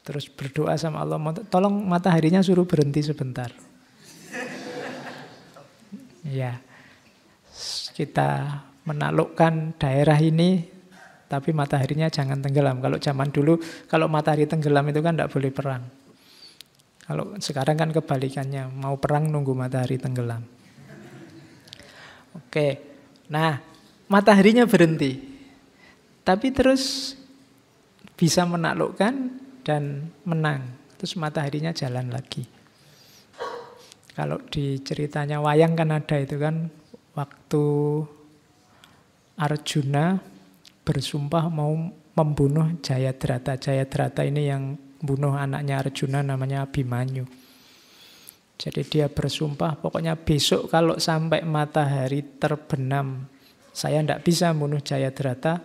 Terus berdoa sama Allah, tolong mataharinya suruh berhenti sebentar. Ya, kita menaklukkan daerah ini, tapi mataharinya jangan tenggelam. Kalau zaman dulu, kalau matahari tenggelam itu kan tidak boleh perang. Kalau sekarang kan kebalikannya, mau perang nunggu matahari tenggelam. Oke, nah mataharinya berhenti, tapi terus bisa menaklukkan dan menang. Terus mataharinya jalan lagi. Kalau di ceritanya wayang kan ada itu kan, waktu Arjuna bersumpah mau membunuh Jayadrata. Jayadrata ini yang bunuh anaknya Arjuna namanya Abhimanyu. Jadi dia bersumpah, pokoknya besok kalau sampai matahari terbenam, saya tidak bisa bunuh Jayadrata,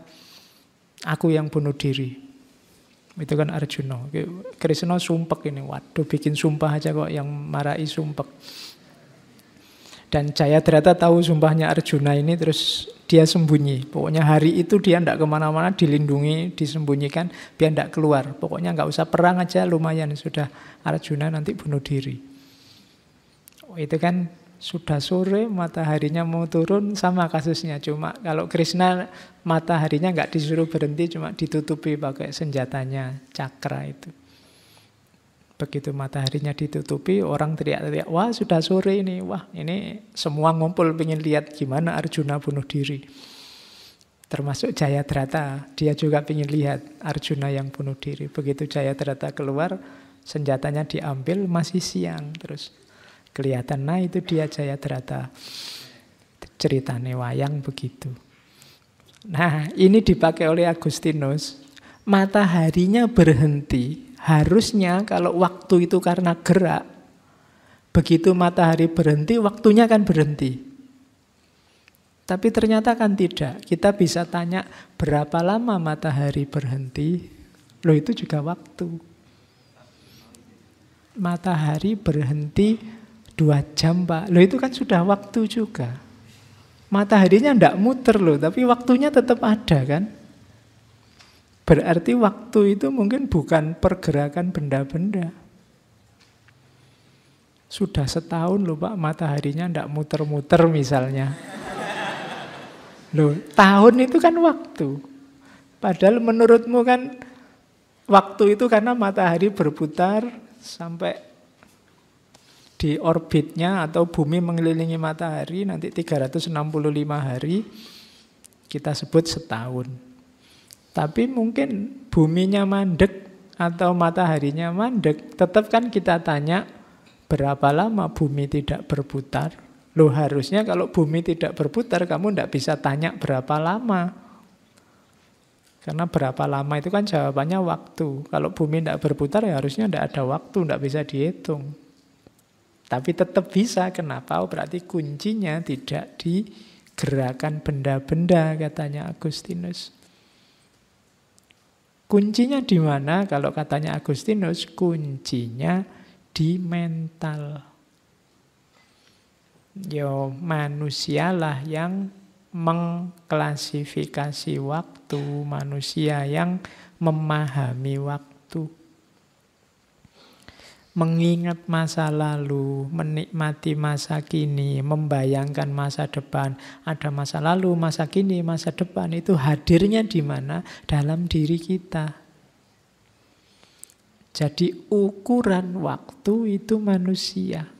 aku yang bunuh diri. Itu kan Arjuna. Krishna sumpek ini, waduh bikin sumpah aja kok yang marahi sumpek. Dan Jayadrata tahu sumpahnya Arjuna ini, terus dia sembunyi. Pokoknya hari itu dia tidak kemana-mana, dilindungi, disembunyikan, biar tidak keluar. Pokoknya nggak usah perang aja, lumayan sudah Arjuna nanti bunuh diri. Itu kan sudah sore, mataharinya mau turun, sama kasusnya. Cuma kalau Krishna mataharinya nggak disuruh berhenti, cuma ditutupi pakai senjatanya cakra itu. Begitu mataharinya ditutupi, orang teriak-teriak, wah sudah sore ini, wah ini semua ngumpul pengen lihat gimana Arjuna bunuh diri. Termasuk Jayadrata, dia juga pengen lihat Arjuna yang bunuh diri. Begitu Jayadrata keluar, senjatanya diambil, masih siang, terus kelihatan, nah itu dia Jayadrata. Ceritane wayang begitu. Nah ini dipakai oleh Agustinus. Mataharinya berhenti. Harusnya kalau waktu itu karena gerak, begitu matahari berhenti, waktunya kan berhenti. Tapi ternyata kan tidak. Kita bisa tanya berapa lama matahari berhenti. Loh itu juga waktu. Matahari berhenti 2 jam Pak. Loh itu kan sudah waktu juga. Mataharinya tidak muter loh, tapi waktunya tetap ada kan. Berarti waktu itu mungkin bukan pergerakan benda-benda. Sudah setahun loh Pak, mataharinya tidak muter-muter misalnya. Loh, tahun itu kan waktu. Padahal menurutmu kan waktu itu karena matahari berputar sampai di orbitnya atau bumi mengelilingi matahari nanti 365 hari, kita sebut setahun. Tapi mungkin buminya mandek atau mataharinya mandek, tetap kan kita tanya berapa lama bumi tidak berputar. Loh harusnya kalau bumi tidak berputar kamu tidak bisa tanya berapa lama. Karena berapa lama itu kan jawabannya waktu. Kalau bumi tidak berputar ya harusnya tidak ada waktu, tidak bisa dihitung. Tapi tetap bisa, kenapa? Oh, berarti kuncinya tidak di gerakan benda-benda katanya Agustinus. Kuncinya di mana? Kalau katanya Agustinus, kuncinya di mental. Yo, manusialah yang mengklasifikasi waktu, manusia yang memahami waktu. Mengingat masa lalu, menikmati masa kini, membayangkan masa depan. Ada masa lalu, masa kini, masa depan. Itu hadirnya di mana? Dalam diri kita. Jadi ukuran waktu itu manusia.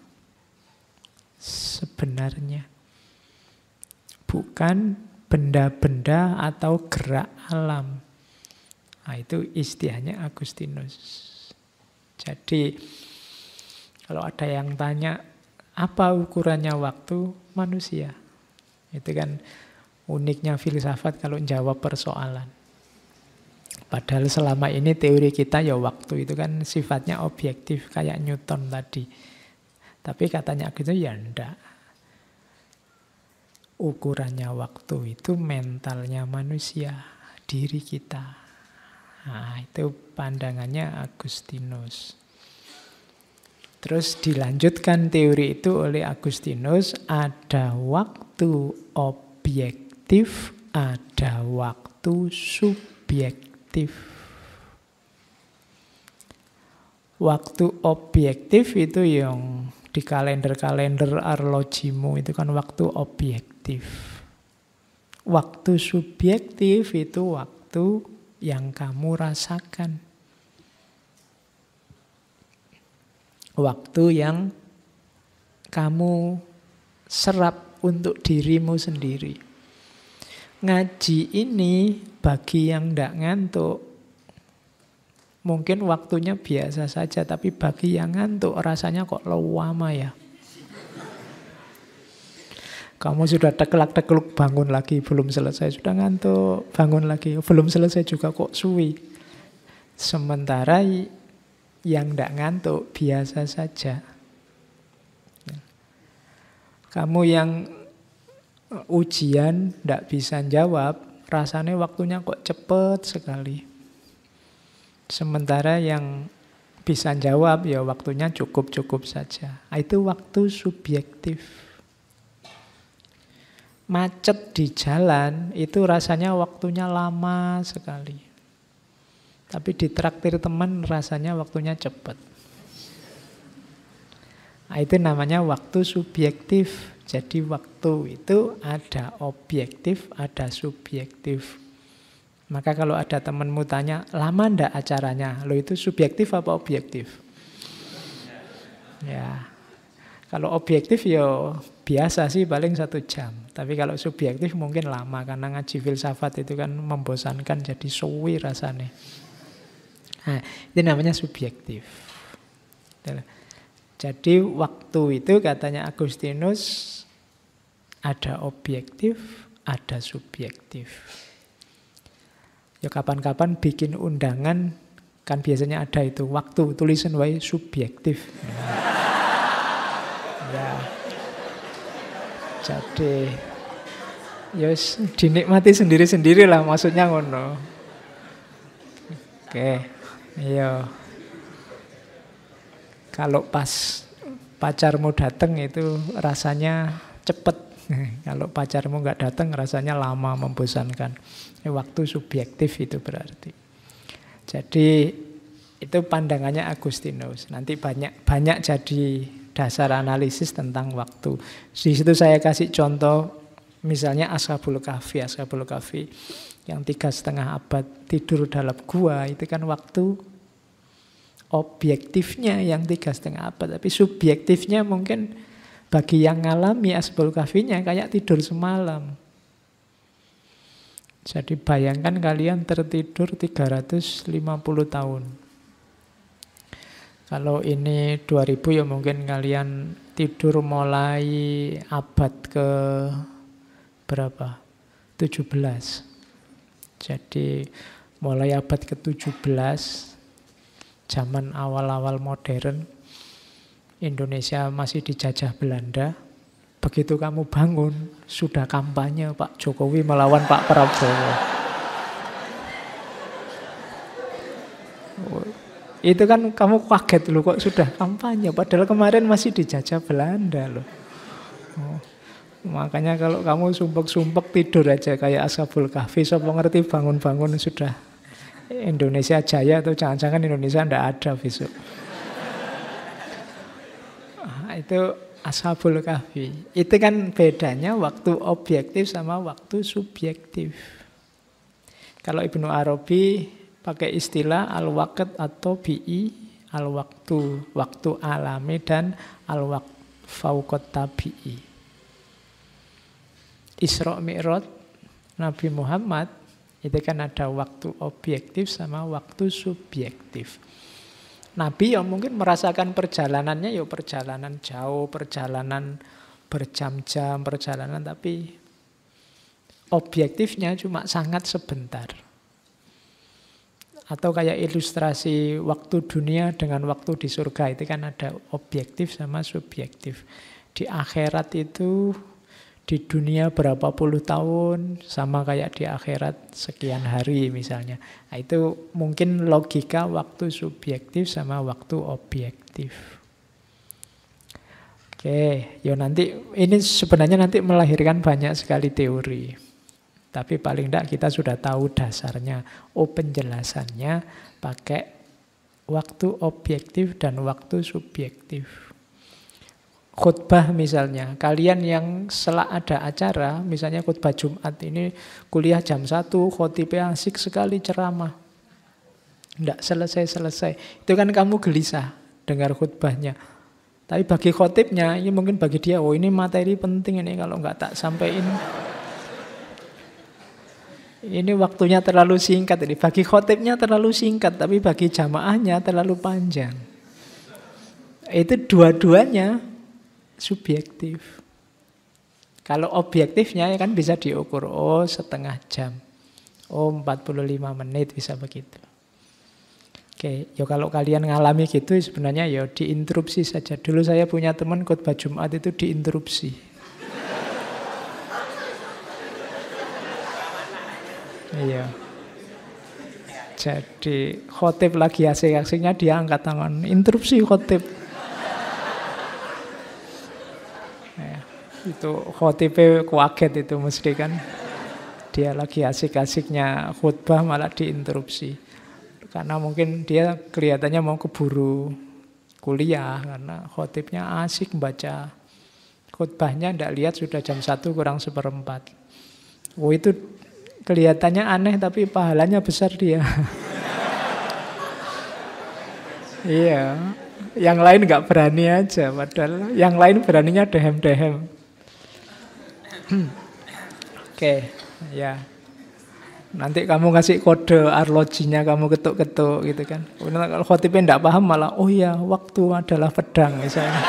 Sebenarnya. Bukan benda-benda atau gerak alam. Nah, itu istilahnya Agustinus. Jadi kalau ada yang tanya, apa ukurannya waktu? Manusia. Itu kan uniknya filsafat kalau jawab persoalan. Padahal selama ini teori kita ya waktu itu kan sifatnya objektif kayak Newton tadi. Tapi katanya gitu ya enggak. Ukurannya waktu itu mentalnya manusia, diri kita. Nah, itu pandangannya Agustinus. Terus dilanjutkan teori itu oleh Agustinus, ada waktu objektif, ada waktu subjektif. Waktu objektif itu yang di kalender-kalender arlojimu itu kan waktu objektif. Waktu subjektif itu waktu yang kamu rasakan. Waktu yang kamu serap untuk dirimu sendiri. Ngaji ini bagi yang tidak ngantuk, mungkin waktunya biasa saja, tapi bagi yang ngantuk rasanya kok lama ya. Kamu sudah teklak-tekluk bangun lagi, belum selesai, sudah ngantuk, bangun lagi, belum selesai juga kok suwi. Sementara yang tidak ngantuk biasa saja. Kamu yang ujian tidak bisa jawab, rasanya waktunya kok cepet sekali. Sementara yang bisa jawab ya waktunya cukup-cukup saja. Itu waktu subjektif. Macet di jalan itu rasanya waktunya lama sekali. Tapi ditraktir teman rasanya waktunya cepat. Nah, itu namanya waktu subjektif. Jadi waktu itu ada objektif, ada subjektif. Maka kalau ada temanmu tanya, lama ndak acaranya? Lo itu subjektif apa objektif? Ya, kalau objektif ya biasa sih paling 1 jam. Tapi kalau subjektif mungkin lama. Karena ngaji filsafat itu kan membosankan, jadi suwi rasanya. Nah, itu namanya subjektif. Jadi waktu itu katanya Agustinus ada objektif, ada subjektif. Ya kapan-kapan bikin undangan kan biasanya ada itu waktu tulisan wae subjektif. Ya. Jadi ya dinikmati sendiri-sendiri lah maksudnya ngono. Oke. Iya. Kalau pas pacarmu datang itu rasanya cepet. Kalau pacarmu nggak datang rasanya lama, membosankan. Waktu subjektif itu berarti. Jadi itu pandangannya Agustinus. Nanti banyak jadi dasar analisis tentang waktu. Di situ saya kasih contoh misalnya Ashabul Kahfi. Ashabul Kahfi yang 3,5 abad tidur dalam gua itu kan waktu objektifnya yang 3,5 abad, tapi subjektifnya mungkin bagi yang ngalami Ashabul Kahfinya kayak tidur semalam. Jadi bayangkan kalian tertidur 350 tahun. Kalau ini 2000 ya mungkin kalian tidur mulai abad ke berapa? 17. Jadi mulai abad ke-17, zaman awal-awal modern, Indonesia masih dijajah Belanda. Begitu kamu bangun, sudah kampanye Pak Jokowi melawan Pak Prabowo. Itu kan kamu kaget loh, kok sudah kampanye, padahal kemarin masih dijajah Belanda loh. Makanya kalau kamu sumpek-sumpek tidur aja kayak Ashabul Kahfi, siapa ngerti bangun-bangun sudah Indonesia jaya atau jangan-jangan Indonesia ndak ada besok. Itu Ashabul Kahfi. Itu kan bedanya waktu objektif sama waktu subjektif. Kalau Ibnu Arabi pakai istilah al-waqt atau bi'i, al-waktu, waktu alami dan al-waqt fauqat tabi'i. Isra Mi'raj Nabi Muhammad itu kan ada waktu objektif sama waktu subjektif. Nabi yang mungkin merasakan perjalanannya ya perjalanan jauh, perjalanan berjam-jam, perjalanan tapi objektifnya cuma sangat sebentar. Atau kayak ilustrasi waktu dunia dengan waktu di surga itu kan ada objektif sama subjektif. Di akhirat itu di dunia berapa puluh tahun sama kayak di akhirat sekian hari misalnya. Nah, itu mungkin logika waktu subjektif sama waktu objektif. Oke, ya nanti ini sebenarnya nanti melahirkan banyak sekali teori. Tapi paling tidak kita sudah tahu dasarnya. Penjelasannya pakai waktu objektif dan waktu subjektif. khutbah misalnya, kalian yang selak ada acara, misalnya khutbah Jumat ini kuliah jam 1, khotibnya asik sekali ceramah. Tidak selesai-selesai. Itu kan kamu gelisah dengar khutbahnya. Tapi bagi khotibnya, ini mungkin bagi dia, oh ini materi penting ini kalau nggak tak sampaikan. Ini waktunya terlalu singkat. Ini bagi khotibnya terlalu singkat, tapi bagi jamaahnya terlalu panjang. Itu dua-duanya subjektif. Kalau objektifnya ya kan bisa diukur. Oh setengah jam. Oh 45 menit bisa begitu. Oke, ya kalau kalian ngalami gitu sebenarnya ya diinterupsi saja. Dulu saya punya teman khotbah Jumat itu diinterupsi. Iya. Jadi khotib lagi asik-asiknya dia angkat tangan, interupsi khotib. Ya, itu khotibnya kaget itu mesti kan. Dia lagi asik-asiknya khutbah malah diinterupsi. Karena mungkin dia kelihatannya mau keburu kuliah karena khotibnya asik baca khutbahnya, ndak lihat sudah jam 1 kurang seperempat. Oh itu kelihatannya aneh tapi pahalanya besar dia. Iya, yang lain nggak berani aja, padahal yang lain beraninya dehem-dehem. Oke, ya. Nanti kamu ngasih kode arlojinya, kamu ketuk-ketuk gitu kan. Kalau khotibnya tidak paham malah, oh ya waktu adalah pedang misalnya.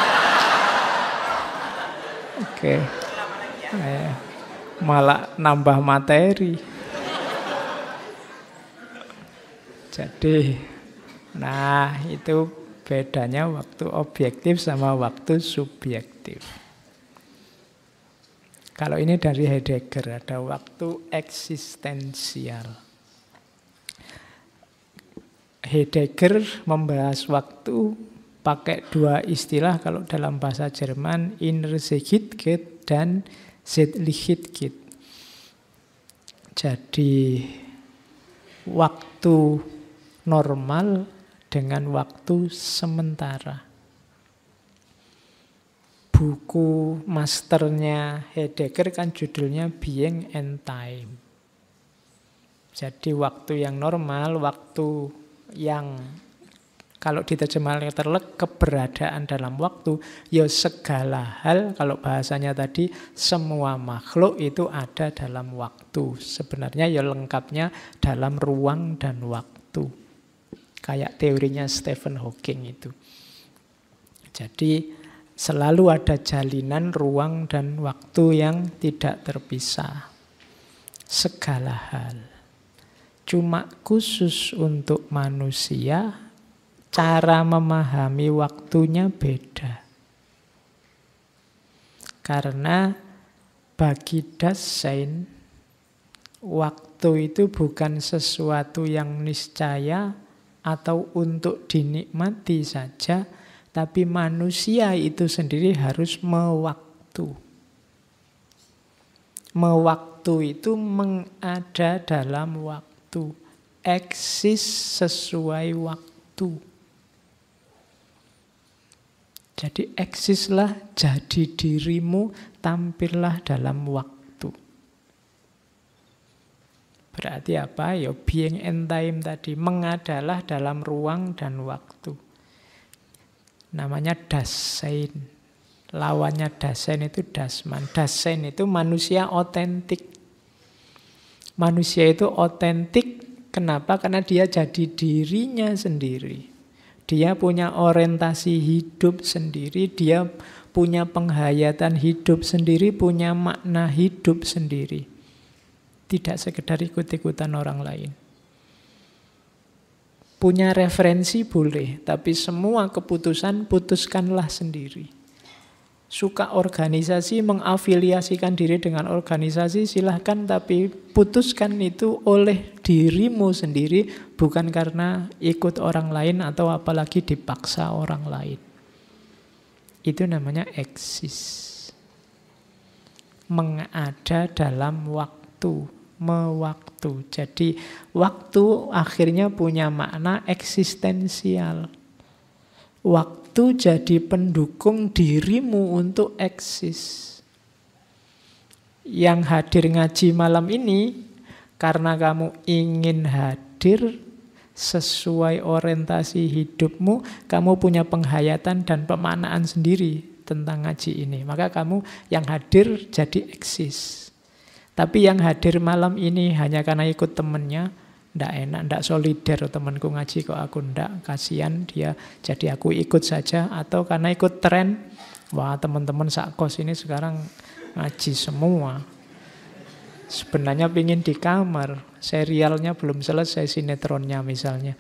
Oke. Malah nambah materi. Jadi, nah itu bedanya waktu objektif sama waktu subjektif. Kalau ini dari Heidegger, ada waktu eksistensial. Heidegger membahas waktu pakai dua istilah kalau dalam bahasa Jerman, Innersichtkeit dan Zeitlichkeit. Jadi waktu normal dengan waktu sementara. Buku masternya Heidegger kan judulnya Being and Time. Jadi waktu yang normal, waktu yang kalau diterjemahkan terlek keberadaan dalam waktu, ya segala hal, kalau bahasanya tadi semua makhluk itu ada dalam waktu. Sebenarnya ya lengkapnya dalam ruang dan waktu. Kayak teorinya Stephen Hawking itu. Jadi selalu ada jalinan ruang dan waktu yang tidak terpisah. Segala hal. Cuma khusus untuk manusia, cara memahami waktunya beda. Karena bagi Dasein, waktu itu bukan sesuatu yang niscaya atau untuk dinikmati saja, tapi manusia itu sendiri harus mewaktu. Mewaktu itu mengada dalam waktu. Eksis sesuai waktu. Jadi eksislah, jadi dirimu, tampillah dalam waktu. Berarti apa? Ya being and time tadi. Mengadalah dalam ruang dan waktu. Namanya Dasein. Lawannya Dasein itu Dasman. Dasein itu manusia otentik. Manusia itu otentik. Kenapa? Karena dia jadi dirinya sendiri. Dia punya orientasi hidup sendiri. Dia punya penghayatan hidup sendiri. Punya makna hidup sendiri. Tidak sekedar ikut-ikutan orang lain. Punya referensi boleh, tapi semua keputusan putuskanlah sendiri. Suka organisasi, mengafiliasikan diri dengan organisasi, silahkan, tapi putuskan itu oleh dirimu sendiri, bukan karena ikut orang lain atau apalagi dipaksa orang lain. Itu namanya eksis. Mengada dalam waktu. Mewaktu. Jadi waktu akhirnya punya makna eksistensial. Waktu waktu jadi pendukung dirimu untuk eksis. Yang hadir ngaji malam ini karena kamu ingin hadir sesuai orientasi hidupmu, kamu punya penghayatan dan pemaknaan sendiri tentang ngaji ini. Maka kamu yang hadir jadi eksis. Tapi yang hadir malam ini hanya karena ikut temennya, ndak enak, ndak solider, temanku ngaji kok aku ndak, kasihan dia, jadi aku ikut saja. Atau karena ikut tren, wah teman-teman sakos ini sekarang ngaji semua. Sebenarnya pingin di kamar, serialnya belum selesai, sinetronnya misalnya.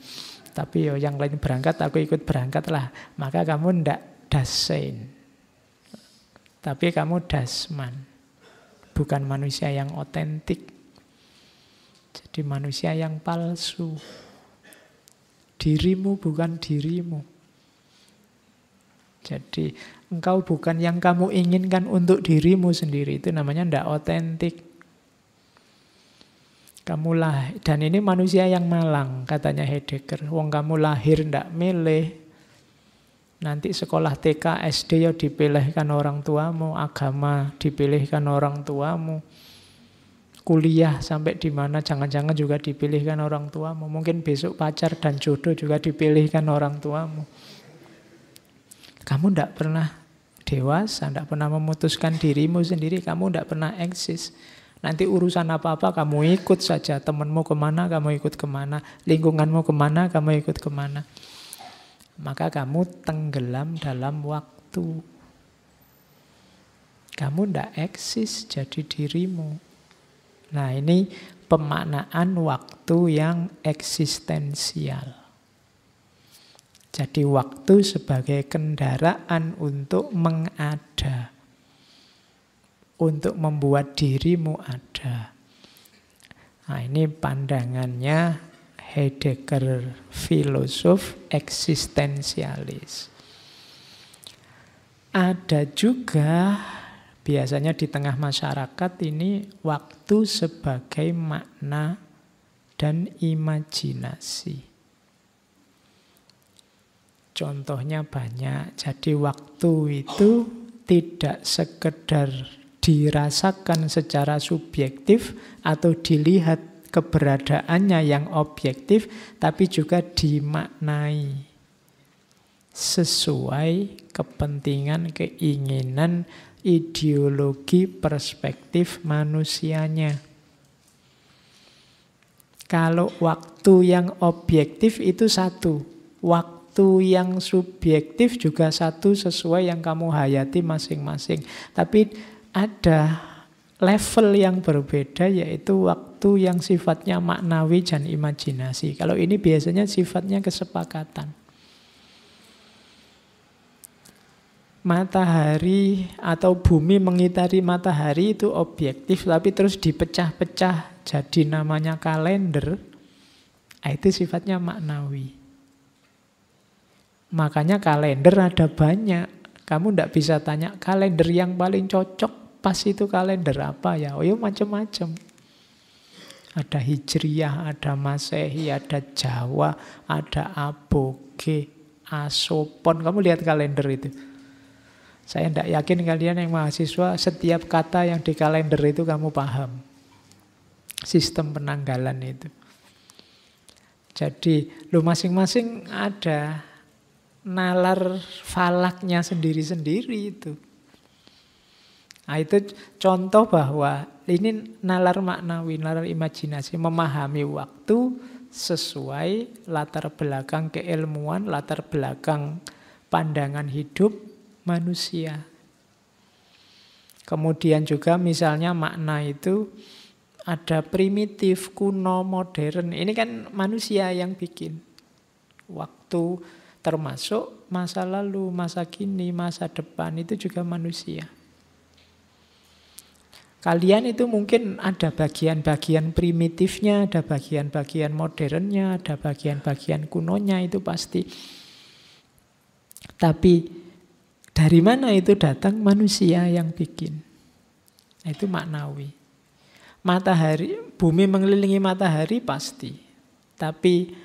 Tapi yang lain berangkat, aku ikut berangkat lah. Maka kamu ndak dasein, tapi kamu dasman. Bukan manusia yang otentik. Jadi manusia yang palsu. Dirimu bukan dirimu. Jadi engkau bukan yang kamu inginkan untuk dirimu sendiri. Itu namanya ndak otentik. Kamulah, dan ini manusia yang malang, katanya Heidegger. Wong kamu lahir ndak milih. Nanti sekolah TK, SD ya dipilihkan orang tuamu, agama dipilihkan orang tuamu. Kuliah sampai di mana jangan-jangan juga dipilihkan orang tuamu. Mungkin besok pacar dan jodoh juga dipilihkan orang tuamu. Kamu ndak pernah dewasa, ndak pernah memutuskan dirimu sendiri, kamu ndak pernah eksis. Nanti urusan apa-apa kamu ikut saja. Temanmu kemana, kamu ikut kemana. Lingkunganmu kemana, kamu ikut kemana. Maka kamu tenggelam dalam waktu. Kamu ndak eksis jadi dirimu. Nah ini pemaknaan waktu yang eksistensial. Jadi waktu sebagai kendaraan untuk mengada. Untuk membuat dirimu ada. Nah ini pandangannya Heidegger, filosof eksistensialis. Ada juga biasanya di tengah masyarakat ini waktu sebagai makna dan imajinasi. Contohnya banyak. Jadi waktu itu tidak sekedar dirasakan secara subjektif atau dilihat keberadaannya yang objektif, tapi juga dimaknai sesuai kepentingan, keinginan, ideologi, perspektif manusianya. Kalau waktu yang objektif itu satu, waktu yang subjektif juga satu sesuai yang kamu hayati masing-masing. Tapi ada level yang berbeda, yaitu waktu yang sifatnya maknawi dan imajinasi. Kalau ini biasanya sifatnya kesepakatan. Matahari atau bumi mengitari matahari itu objektif, tapi terus dipecah-pecah jadi namanya kalender. Itu sifatnya maknawi. Makanya kalender ada banyak. Kamu tidak bisa tanya kalender yang paling cocok pas itu kalender apa ya? Oh ya macam-macam. Ada Hijriyah, ada Masehi, ada Jawa, ada Aboge, Asopon. Kamu lihat kalender itu. Saya tidak yakin kalian yang mahasiswa setiap kata yang di kalender itu kamu paham. Sistem penanggalan itu. Jadi lu masing-masing ada nalar falaknya sendiri-sendiri itu. Nah itu contoh bahwa ini nalar maknawi, nalar imajinasi, memahami waktu sesuai latar belakang keilmuan, latar belakang pandangan hidup manusia. Kemudian juga misalnya makna itu ada primitif, kuno, modern. Ini kan manusia yang bikin. Waktu termasuk masa lalu, masa kini, masa depan itu juga manusia. Kalian itu mungkin ada bagian-bagian primitifnya, ada bagian-bagian modernnya, ada bagian-bagian kunonya, itu pasti. Tapi dari mana itu datang? Manusia yang bikin. Itu maknawi. Matahari, bumi mengelilingi matahari pasti. Tapi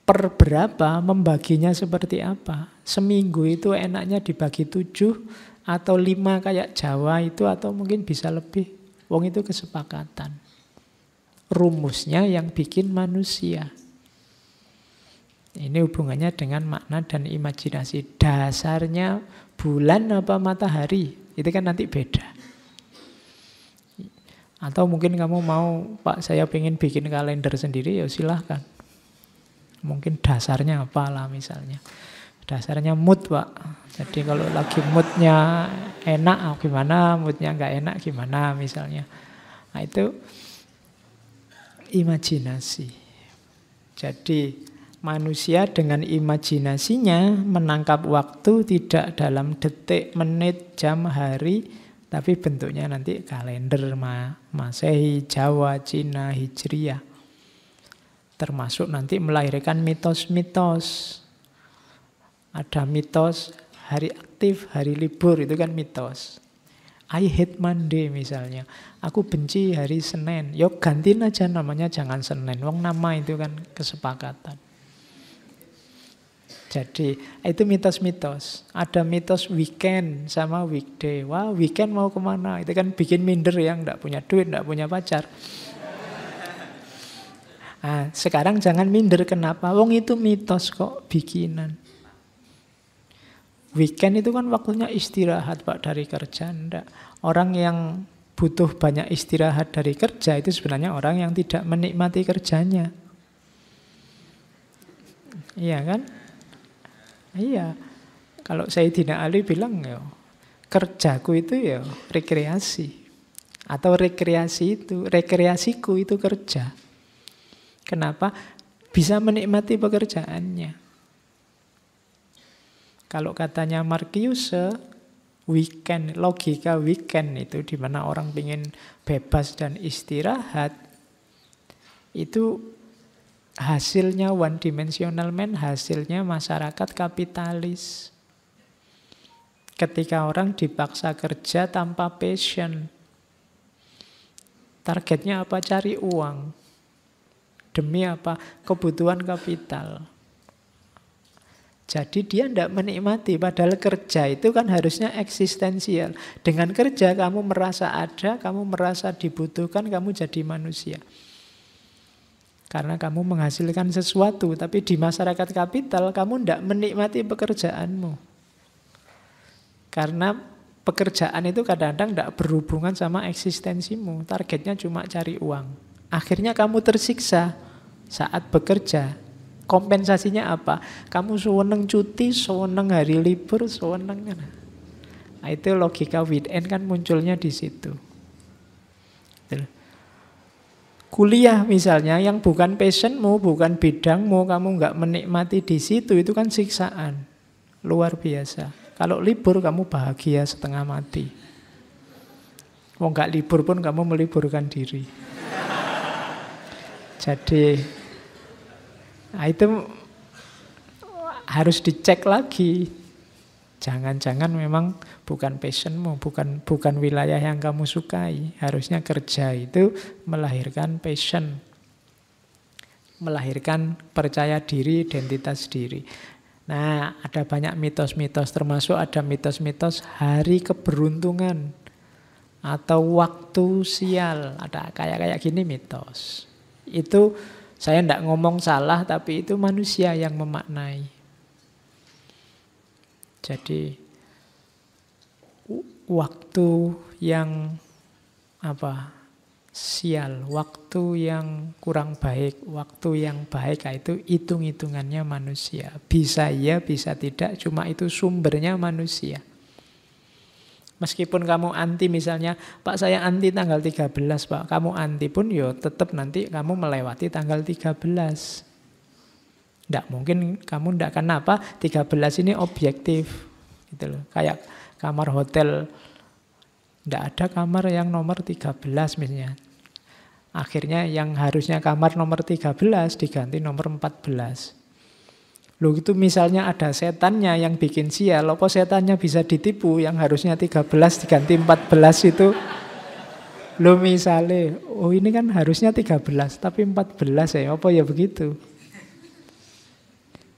per berapa, membaginya seperti apa? seminggu itu enaknya dibagi 7 atau 5 kayak Jawa itu, atau mungkin bisa lebih. Wong itu kesepakatan. Rumusnya yang bikin manusia. Ini hubungannya dengan makna dan imajinasi. Dasarnya bulan apa matahari, itu kan nanti beda. Atau mungkin kamu mau, Pak saya pengen bikin kalender sendiri, ya silahkan. Mungkin dasarnya apalah misalnya. Dasarnya mood, Pak. Jadi kalau lagi moodnya enak gimana, moodnya nggak enak gimana misalnya. Nah itu imajinasi. Jadi manusia dengan imajinasinya menangkap waktu tidak dalam detik, menit, jam, hari, tapi bentuknya nanti kalender Masehi, Jawa, Cina, Hijriah. Termasuk nanti melahirkan mitos-mitos. Ada mitos hari aktif, hari libur, itu kan mitos. I hate Monday misalnya. Aku benci hari Senin. Yuk gantiin aja namanya, jangan Senin. Wong nama itu kan kesepakatan. Jadi itu mitos-mitos. Ada mitos weekend sama weekday. Wah weekend mau kemana? Itu kan bikin minder yang tidak punya duit, tidak punya pacar. Nah, sekarang jangan minder, kenapa? Wong itu mitos kok, bikinan. Weekend itu kan waktunya istirahat Pak dari kerja. Enggak. Orang yang butuh banyak istirahat dari kerja itu sebenarnya orang yang tidak menikmati kerjanya. Iya kan? Iya. Kalau Sayyidina Ali bilang ya, kerjaku itu ya rekreasi. Atau rekreasiku itu kerja. Kenapa? Bisa menikmati pekerjaannya. Kalau katanya Marcuse, weekend, logika weekend itu di mana orang ingin bebas dan istirahat, itu hasilnya one dimensional man, hasilnya masyarakat kapitalis. Ketika orang dipaksa kerja tanpa passion, targetnya apa? Cari uang. Demi apa? Kebutuhan kapital. Jadi dia tidak menikmati, padahal kerja itu kan harusnya eksistensial. Dengan kerja kamu merasa ada, kamu merasa dibutuhkan, kamu jadi manusia. Karena kamu menghasilkan sesuatu, tapi di masyarakat kapital kamu tidak menikmati pekerjaanmu. Karena pekerjaan itu kadang-kadang tidak berhubungan sama eksistensimu, targetnya cuma cari uang. Akhirnya kamu tersiksa saat bekerja. Kompensasinya apa? Kamu sewenang cuti, sewenang hari libur, sewenang. Nah, itu logika weekend kan munculnya di situ. Kuliah misalnya yang bukan passionmu, bukan bidangmu, kamu nggak menikmati di situ, itu kan siksaan. Luar biasa. Kalau libur kamu bahagia setengah mati. Wong nggak libur pun kamu meliburkan diri. Jadi nah itu harus dicek lagi. Jangan-jangan memang bukan passionmu, bukan wilayah yang kamu sukai. Harusnya kerja itu melahirkan passion, melahirkan percaya diri, identitas diri. Nah, ada banyak mitos-mitos, termasuk ada mitos-mitos hari keberuntungan atau waktu sial. Ada kayak gini mitos. Itu saya tidak ngomong salah, tapi itu manusia yang memaknai. Jadi waktu yang sial, waktu yang kurang baik, waktu yang baik, itu hitung-hitungannya manusia. Bisa iya, bisa tidak, cuma itu sumbernya manusia. Meskipun kamu anti misalnya, Pak saya anti tanggal 13 Pak. Kamu anti pun ya tetap nanti kamu melewati tanggal 13. Tidak mungkin kamu tidak, kenapa 13 ini objektif. Gitu loh. Kayak kamar hotel, tidak ada kamar yang nomor 13 misalnya. Akhirnya yang harusnya kamar nomor 13 diganti nomor 14. Loh itu misalnya ada setannya yang bikin sial, apa setannya bisa ditipu yang harusnya 13 diganti 14 itu. Loh misalnya, oh ini kan harusnya 13 tapi 14 ya, apa ya begitu.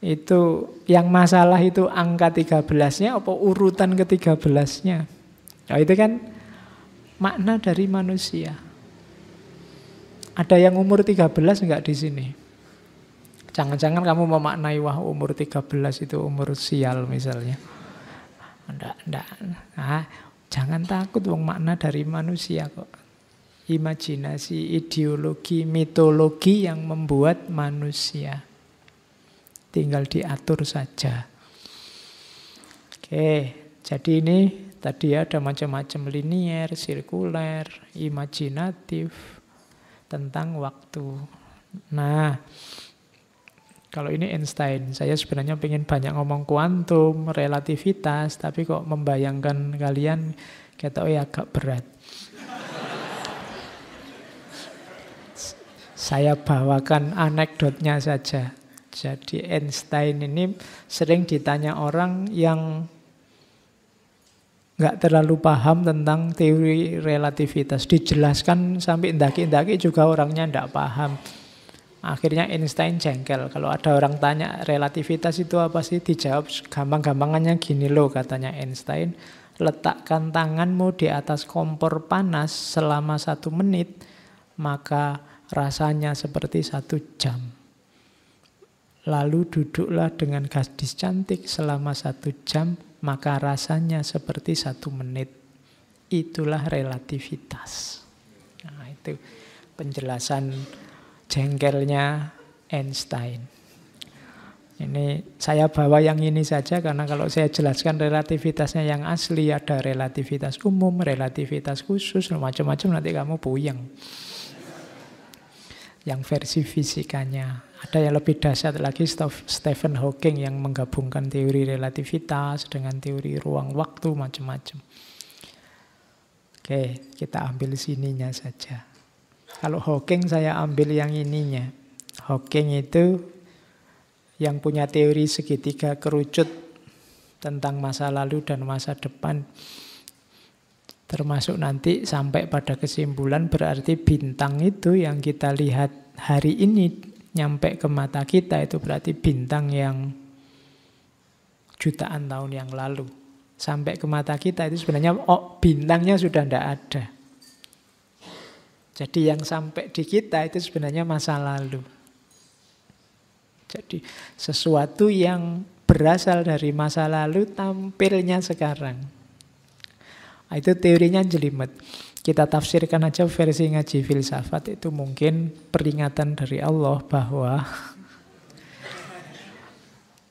Itu yang masalah itu angka 13-nya apa urutan ke-13-nya. Nah, itu kan makna dari manusia. Ada yang umur 13 enggak di sini? Jangan-jangan kamu memaknai wah umur 13 itu umur sial misalnya. Enggak. Nah, jangan takut wong makna dari manusia kok. Imajinasi, ideologi, mitologi yang membuat manusia. Tinggal diatur saja. Oke, jadi ini tadi ada macam-macam linier, sirkuler, imajinatif, tentang waktu. Nah, kalau ini Einstein, saya sebenarnya pengen banyak ngomong kuantum, relativitas, tapi kok membayangkan kalian kata agak berat. Saya bawakan anekdotnya saja. Jadi Einstein ini sering ditanya orang yang nggak terlalu paham tentang teori relativitas. Dijelaskan sampai ndaki-ndaki juga orangnya nggak paham. Akhirnya Einstein jengkel. Kalau ada orang tanya relativitas itu apa sih? Dijawab gampang-gampangannya gini loh katanya Einstein. Letakkan tanganmu di atas kompor panas selama 1 menit, maka rasanya seperti 1 jam. Lalu duduklah dengan gadis cantik selama 1 jam, maka rasanya seperti 1 menit. Itulah relativitas. Nah, itu penjelasan jengkelnya Einstein. Ini saya bawa yang ini saja karena kalau saya jelaskan relativitasnya yang asli, ada relativitas umum, relativitas khusus, macam-macam nanti kamu puyeng. Yang versi fisikanya. Ada yang lebih dahsyat lagi, Stephen Hawking yang menggabungkan teori relativitas dengan teori ruang waktu, macam-macam. Oke, kita ambil sininya saja. Kalau Hawking saya ambil yang ininya. Hawking itu yang punya teori segitiga kerucut tentang masa lalu dan masa depan. Termasuk nanti sampai pada kesimpulan berarti bintang itu yang kita lihat hari ini nyampe ke mata kita itu berarti bintang yang jutaan tahun yang lalu. Sampai ke mata kita itu sebenarnya bintangnya sudah tidak ada. Jadi yang sampai di kita itu sebenarnya masa lalu. Jadi sesuatu yang berasal dari masa lalu tampilnya sekarang. Itu teorinya jelimet. Kita tafsirkan aja versi ngaji filsafat itu mungkin peringatan dari Allah bahwa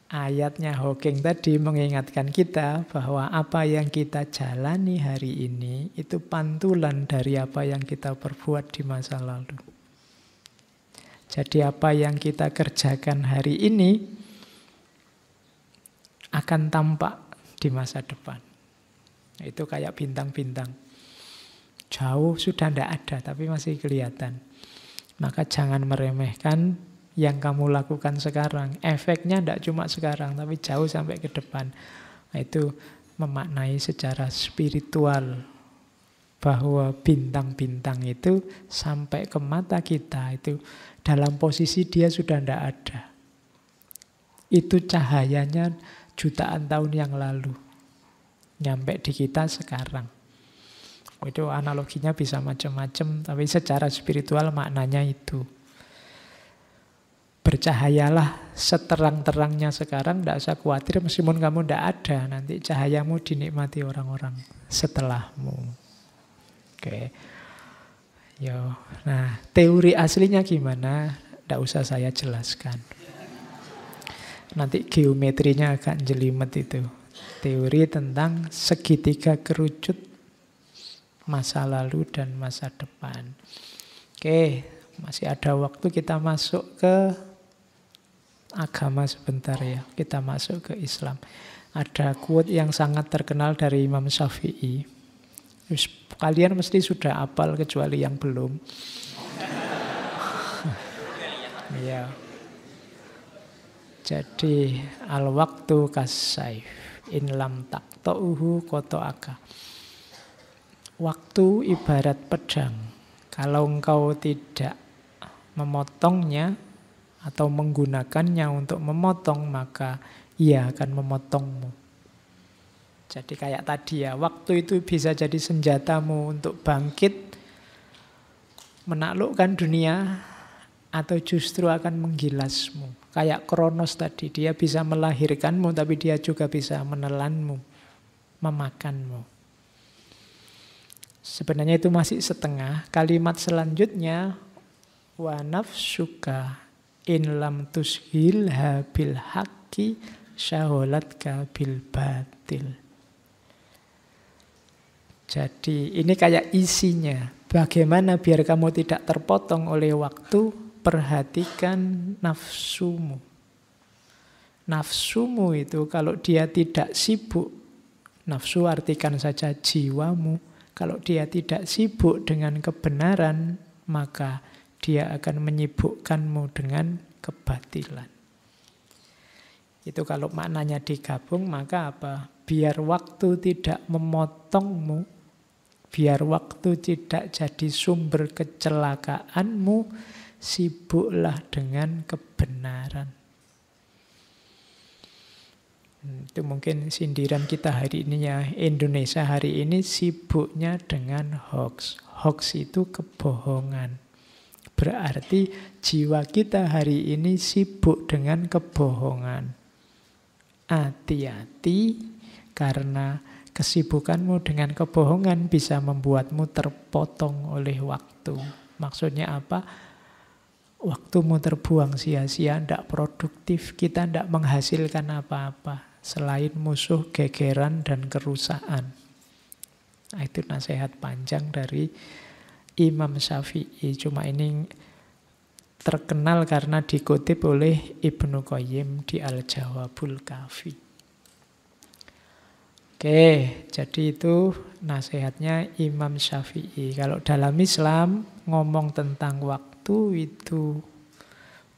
ayatnya Hawking tadi mengingatkan kita bahwa apa yang kita jalani hari ini itu pantulan dari apa yang kita perbuat di masa lalu. Jadi apa yang kita kerjakan hari ini akan tampak di masa depan. Itu kayak bintang-bintang. Jauh sudah tidak ada, tapi masih kelihatan. Maka jangan meremehkan yang kamu lakukan sekarang. Efeknya tidak cuma sekarang, tapi jauh sampai ke depan. Nah, itu memaknai secara spiritual bahwa bintang-bintang itu sampai ke mata kita itu dalam posisi dia sudah tidak ada. Itu cahayanya jutaan tahun yang lalu. Nyampe di kita sekarang. Itu analoginya bisa macam-macam, tapi secara spiritual maknanya itu. Bercahayalah seterang-terangnya sekarang, tidak usah khawatir meskipun kamu tidak ada, nanti cahayamu dinikmati orang-orang setelahmu. Oke. Yo. Nah, teori aslinya gimana? Tidak usah saya jelaskan. Nanti geometrinya agak jelimet itu. Teori tentang segitiga kerucut masa lalu dan masa depan. Oke, masih ada waktu kita masuk ke agama sebentar ya. Kita masuk ke Islam. Ada quote yang sangat terkenal dari Imam Syafi'i. Kalian mesti sudah hafal kecuali yang belum. Iya. Jadi al-waktu kas-saif in lam taqta'uhu qata'aka. Waktu ibarat pedang. Kalau engkau tidak memotongnya atau menggunakannya untuk memotong, maka ia akan memotongmu. Jadi kayak tadi ya, waktu itu bisa jadi senjatamu untuk bangkit, menaklukkan dunia, atau justru akan menggilasmu. Kayak Kronos tadi, dia bisa melahirkanmu, tapi dia juga bisa menelanmu, memakanmu. Sebenarnya itu masih setengah. Kalimat selanjutnya, wa nafsuka in lam tushilha bil haqqi syaholatka bil batil. Jadi ini kayak isinya. Bagaimana biar kamu tidak terpotong oleh waktu? Perhatikan nafsumu. Nafsumu itu kalau dia tidak sibuk, nafsu artikan saja jiwamu. Kalau dia tidak sibuk dengan kebenaran, maka dia akan menyibukkanmu dengan kebatilan. Itu kalau maknanya digabung, maka apa? Biar waktu tidak memotongmu, biar waktu tidak jadi sumber kecelakaanmu, sibuklah dengan kebenaran. Itu mungkin sindiran kita hari ini ya. Indonesia hari ini sibuknya dengan hoax. Hoax itu kebohongan. Berarti jiwa kita hari ini sibuk dengan kebohongan. Hati-hati, karena kesibukanmu dengan kebohongan bisa membuatmu terpotong oleh waktu. Maksudnya apa? Waktumu terbuang sia-sia, tidak produktif, kita tidak menghasilkan apa-apa selain musuh, gegeran, dan kerusakan. Nah, itu nasihat panjang dari Imam Syafi'i. Cuma ini terkenal karena dikutip oleh Ibnu Qayyim di Al-Jawabul Kafi. Oke, jadi itu nasihatnya Imam Syafi'i. Kalau dalam Islam ngomong tentang waktu itu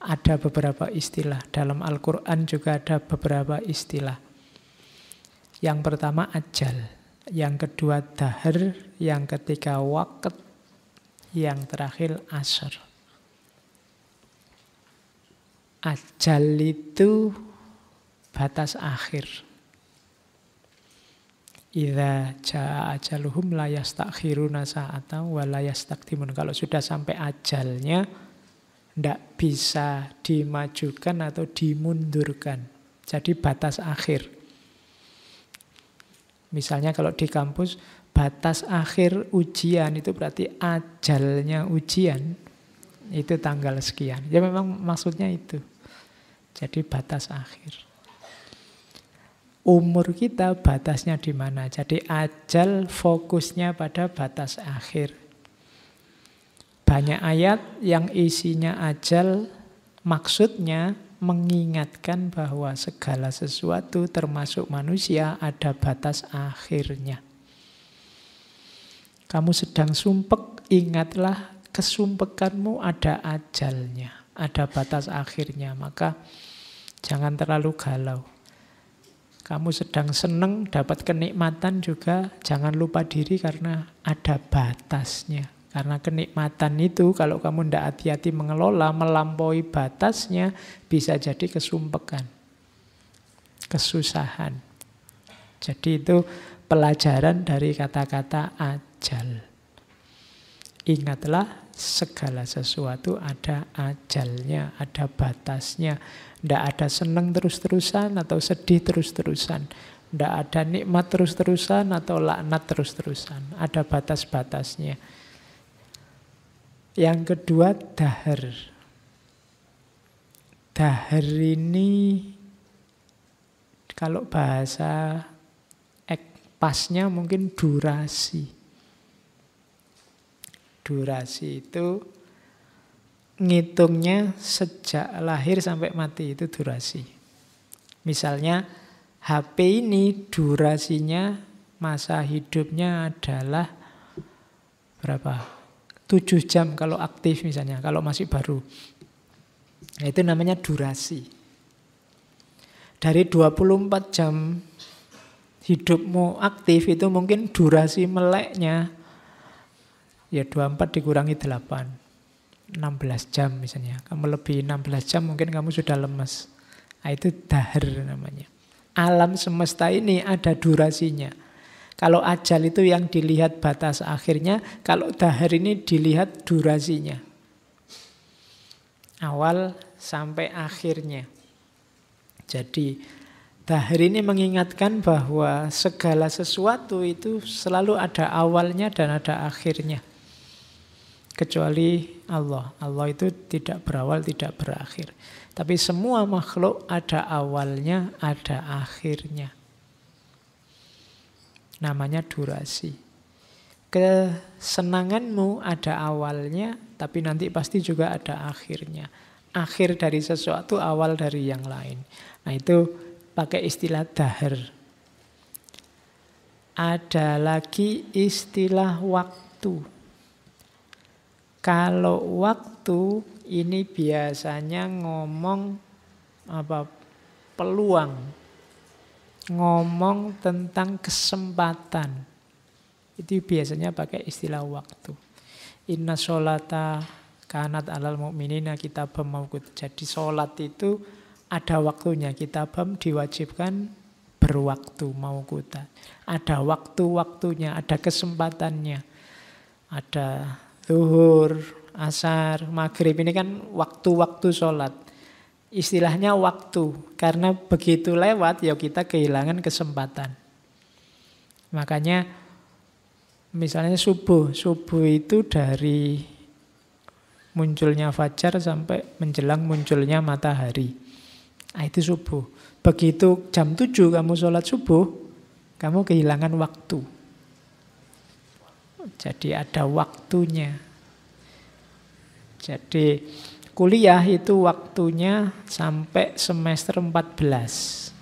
ada beberapa istilah. Dalam Al-Quran juga ada beberapa istilah. Yang pertama ajal, yang kedua dahar, yang ketiga waqt, yang terakhir asar. Ajal itu batas akhir. Idza jaa ajaluhum la yastakhiruna sa'atan wa la yastaqdimun. Kalau sudah sampai ajalnya, tidak bisa dimajukan atau dimundurkan. Jadi batas akhir. Misalnya kalau di kampus, batas akhir ujian itu berarti ajalnya ujian. Itu tanggal sekian. Ya memang maksudnya itu. Jadi batas akhir. Umur kita batasnya di mana? Jadi ajal fokusnya pada batas akhir. Banyak ayat yang isinya ajal, maksudnya mengingatkan bahwa segala sesuatu termasuk manusia ada batas akhirnya. Kamu sedang sumpek, ingatlah kesumpekanmu ada ajalnya, ada batas akhirnya. Maka jangan terlalu galau. Kamu sedang senang, dapat kenikmatan juga, jangan lupa diri karena ada batasnya. Karena kenikmatan itu kalau kamu tidak hati-hati mengelola, melampaui batasnya, bisa jadi kesumpekan, kesusahan. Jadi itu pelajaran dari kata-kata ajal. Ingatlah segala sesuatu ada ajalnya, ada batasnya. Tidak ada senang terus-terusan atau sedih terus-terusan. Tidak ada nikmat terus-terusan atau laknat terus-terusan. Ada batas-batasnya. Yang kedua, dahar. Dahar ini kalau bahasa pasnya mungkin durasi. Durasi itu ngitungnya sejak lahir sampai mati, itu durasi. Misalnya HP ini durasinya, masa hidupnya adalah berapa? 7 jam kalau aktif misalnya, kalau masih baru. Nah, itu namanya durasi. Dari 24 jam hidupmu aktif itu mungkin durasi meleknya ya 24 dikurangi 8. 16 jam misalnya. Kamu lebih 16 jam mungkin kamu sudah lemes. Nah, itu dahar namanya. Alam semesta ini ada durasinya. Kalau ajal itu yang dilihat batas akhirnya, kalau dahar ini dilihat durasinya. Awal sampai akhirnya. Jadi dahar ini mengingatkan bahwa segala sesuatu itu selalu ada awalnya dan ada akhirnya. Kecuali Allah. Allah itu tidak berawal, tidak berakhir. Tapi semua makhluk ada awalnya, ada akhirnya. Namanya durasi. Kesenanganmu ada awalnya, tapi nanti pasti juga ada akhirnya. Akhir dari sesuatu, awal dari yang lain. Nah itu pakai istilah dahar. Ada lagi istilah waktu. Kalau waktu ini biasanya ngomong peluang. Ngomong tentang kesempatan. Itu biasanya pakai istilah waktu. Inna sholata kanat alal mu'minina kitabam mawqut. Jadi sholat itu ada waktunya. Kitabam diwajibkan berwaktu mawqutan. Ada waktu-waktunya, ada kesempatannya. Ada zuhur, asar, maghrib. Ini kan waktu-waktu sholat. Istilahnya waktu. Karena begitu lewat ya kita kehilangan kesempatan. Makanya misalnya subuh. Subuh itu dari munculnya fajar sampai menjelang munculnya matahari. Nah, itu subuh. Begitu jam 7 kamu sholat subuh, kamu kehilangan waktu. Jadi ada waktunya. Jadi kuliah itu waktunya sampai semester 14.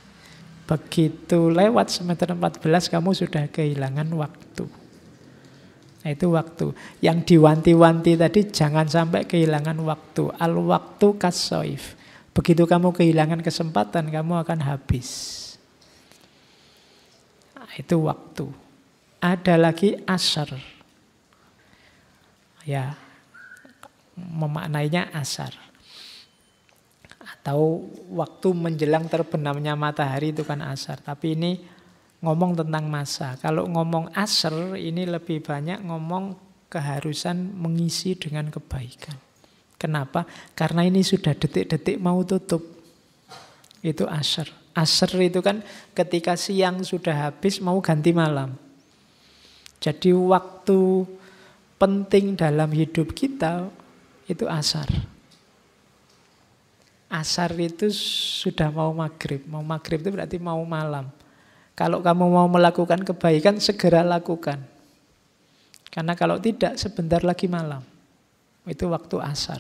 Begitu lewat semester 14 kamu sudah kehilangan waktu. Nah, itu waktu. Yang diwanti-wanti tadi jangan sampai kehilangan waktu. Al-waktu kas-soif. Begitu kamu kehilangan kesempatan, kamu akan habis. Nah, itu waktu. Ada lagi asar. Ya, memaknainya asar. Atau waktu menjelang terbenamnya matahari itu kan asar. Tapi ini ngomong tentang masa. Kalau ngomong asar ini lebih banyak ngomong keharusan mengisi dengan kebaikan. Kenapa? Karena ini sudah detik-detik mau tutup. Itu asar. Asar itu kan ketika siang sudah habis mau ganti malam. Jadi waktu penting dalam hidup kita itu asar. Asar itu sudah mau maghrib. Mau maghrib itu berarti mau malam. Kalau kamu mau melakukan kebaikan, segera lakukan. Karena kalau tidak, sebentar lagi malam. Itu waktu asar.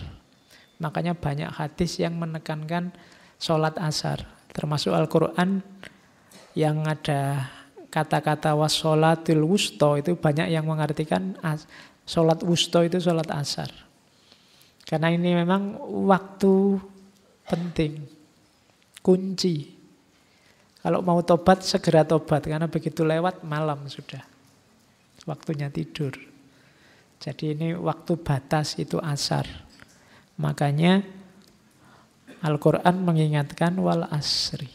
Makanya banyak hadis yang menekankan sholat asar. Termasuk Al-Quran yang ada kata-kata wassolatul wusto, itu banyak yang mengartikan sholat wusto itu sholat asar. Karena ini memang waktu penting, kunci. Kalau mau tobat, segera tobat. Karena begitu lewat, malam sudah. Waktunya tidur. Jadi ini waktu batas itu asar. Makanya Al-Quran mengingatkan wal asri.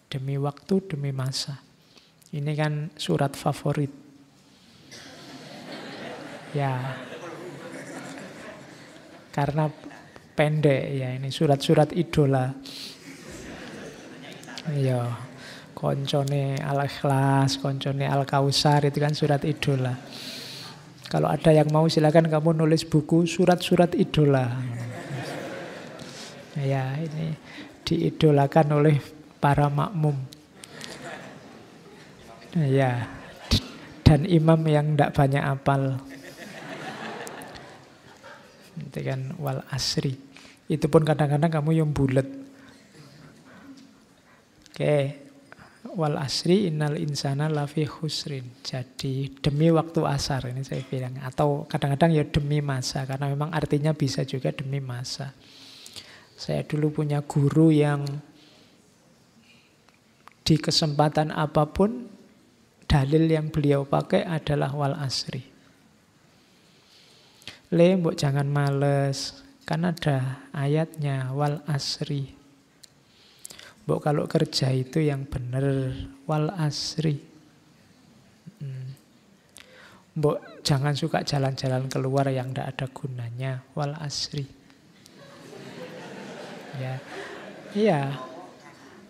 Demi waktu, demi masa. Ini kan surat favorit. Ya. Karena pendek ya, ini surat-surat idola. Iya, koncone Al-Ikhlas, koncone Al-Kausar, itu kan surat idola. Kalau ada yang mau silakan kamu nulis buku surat-surat idola. Ya, ini diidolakan oleh para makmum. Ya, dan imam yang tidak banyak apal. Itu kan wal asri. Itu pun kadang-kadang kamu yang bulat. Oke, wal asri innal insana lafi khusrin. Jadi demi waktu asar ini saya bilang. Atau kadang-kadang ya demi masa. Karena memang artinya bisa juga demi masa. Saya dulu punya guru yang di kesempatan apapun dalil yang beliau pakai adalah wal asri. mbok jangan males. Kan ada ayatnya, wal asri. Mbok kalau kerja itu yang bener, wal asri. Mbok jangan suka jalan-jalan keluar yang tidak ada gunanya, wal asri. Ya, iya.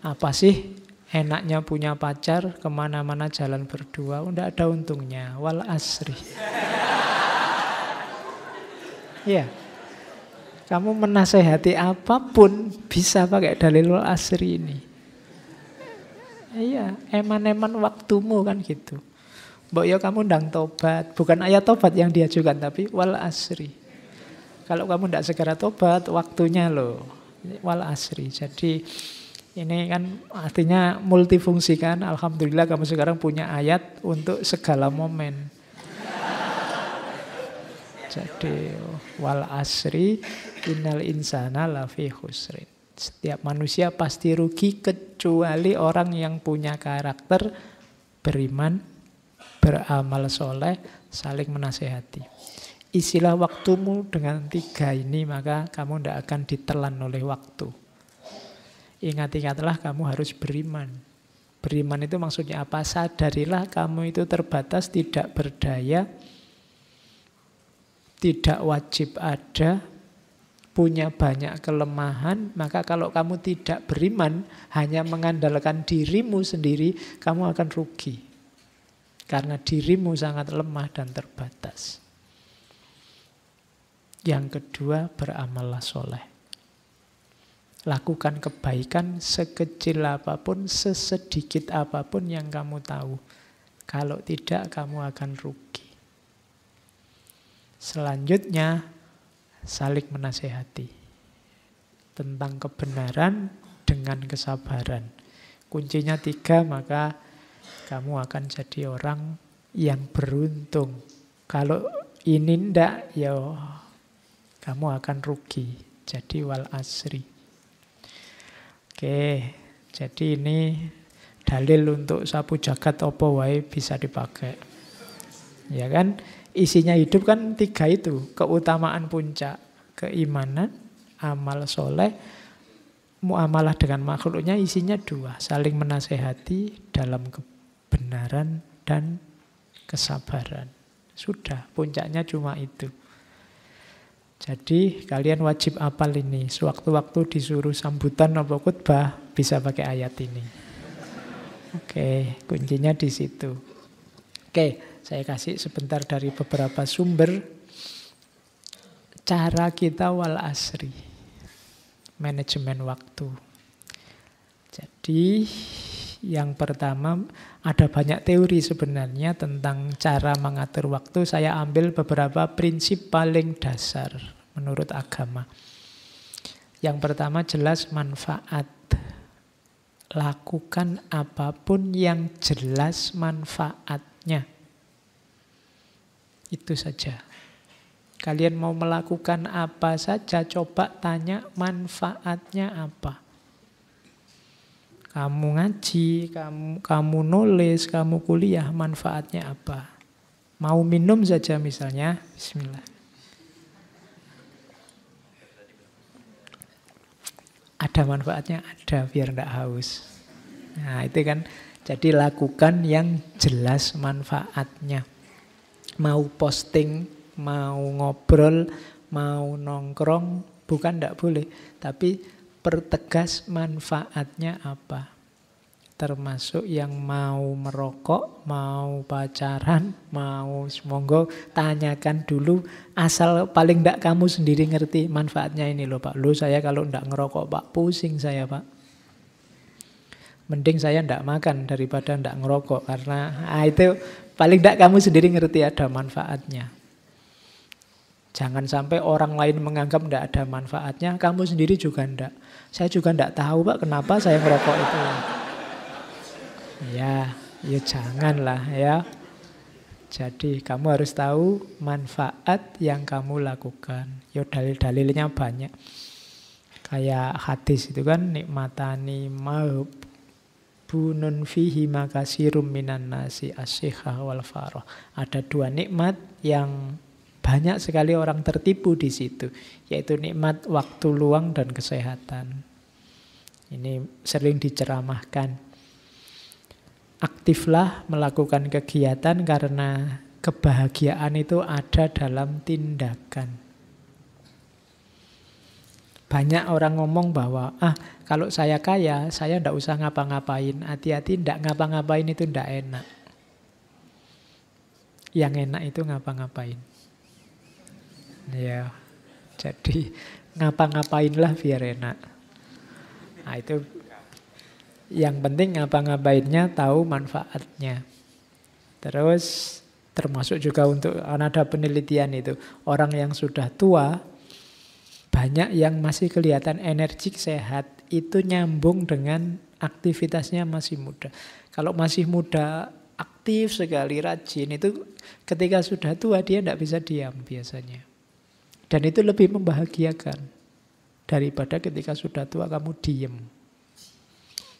Apa sih enaknya punya pacar, kemana-mana jalan berdua, tidak ada untungnya, wal asri. Iya. Kamu menasehati apapun bisa pakai dalil wal asri ini. Iya, eman-eman waktumu kan gitu. Mbok ya kamu ndang tobat, bukan ayat tobat yang diajukan tapi wal asri. Kalau kamu tidak segera tobat, waktunya loh, wal asri. Jadi ini kan artinya multifungsi kan. Alhamdulillah kamu sekarang punya ayat untuk segala momen. Jadi wal asri innal insana lafi khusrin. Setiap manusia pasti rugi kecuali orang yang punya karakter beriman, beramal soleh, saling menasehati. Isilah waktumu dengan 3 ini, maka kamu tidak akan ditelan oleh waktu. Ingat-ingatlah kamu harus beriman. Beriman itu maksudnya apa? Sadarilah kamu itu terbatas, tidak berdaya, tidak wajib ada, punya banyak kelemahan. Maka kalau kamu tidak beriman, hanya mengandalkan dirimu sendiri, kamu akan rugi. Karena dirimu sangat lemah dan terbatas. Yang kedua, beramallah soleh. Lakukan kebaikan sekecil apapun, sesedikit apapun yang kamu tahu. Kalau tidak, kamu akan rugi. Selanjutnya, saling menasehati tentang kebenaran dengan kesabaran. Kuncinya 3, maka kamu akan jadi orang yang beruntung. Kalau ini ndak, ya kamu akan rugi. Jadi wal asri. Oke, jadi ini dalil untuk sapu jagat opo wae bisa dipakai. Ya kan? Isinya hidup kan 3 itu. Keutamaan puncak, keimanan, amal soleh, muamalah dengan makhluknya isinya 2. Saling menasehati dalam kebenaran dan kesabaran. Sudah, puncaknya cuma itu. Jadi kalian wajib hafal ini. Sewaktu-waktu disuruh sambutan atau khutbah bisa pakai ayat ini. Oke, kuncinya di situ. Oke, saya kasih sebentar dari beberapa sumber. Cara kita wal asri. Manajemen waktu. Jadi yang pertama, ada banyak teori sebenarnya tentang cara mengatur waktu. Saya ambil beberapa prinsip paling dasar menurut agama. Yang pertama jelas manfaat. Lakukan apapun yang jelas manfaatnya. Itu saja. Kalian mau melakukan apa saja, coba tanya manfaatnya apa. Kamu ngaji, kamu nulis, kamu kuliah, manfaatnya apa? Mau minum saja misalnya, bismillah. Ada manfaatnya? Ada, biar tidak haus. Nah itu kan, jadi lakukan yang jelas manfaatnya. Mau posting, mau ngobrol, mau nongkrong, bukan tidak boleh. Tapi pertegas manfaatnya apa. Termasuk yang mau merokok, mau pacaran, mau monggo tanyakan dulu. Asal paling tidak kamu sendiri ngerti manfaatnya ini loh Pak. Loh saya kalau tidak ngerokok Pak, pusing saya Pak. Mending saya tidak makan daripada tidak ngerokok. Karena itu paling tidak kamu sendiri ngerti ada manfaatnya. Jangan sampai orang lain menganggap tidak ada manfaatnya, kamu sendiri juga tidak. Saya juga tidak tahu Pak kenapa saya merokok itu. Ya janganlah ya. Jadi kamu harus tahu manfaat yang kamu lakukan. Ya dalil-dalilnya banyak. Kayak hadis itu kan, nikmatani bunun fihi makasirum minan nasi as-sihah wal farah. Ada 2 nikmat yang Banyak sekali orang tertipu di situ, yaitu nikmat waktu luang dan kesehatan. Ini sering diceramahkan. Aktiflah melakukan kegiatan karena kebahagiaan itu ada dalam tindakan. Banyak orang ngomong bahwa, kalau saya kaya, saya tidak usah ngapa-ngapain. Hati-hati, tidak ngapa-ngapain itu tidak enak. Yang enak itu ngapa-ngapain. Ya, jadi ngapa-ngapainlah biar enak. Nah, itu yang penting ngapa-ngapainnya tahu manfaatnya. Terus termasuk juga untuk, ada penelitian itu, orang yang sudah tua, banyak yang masih kelihatan energik, sehat, itu nyambung dengan aktivitasnya masih muda. Kalau masih muda, aktif sekali, rajin, itu ketika sudah tua dia tidak bisa diam biasanya. Dan itu lebih membahagiakan daripada ketika sudah tua kamu diem.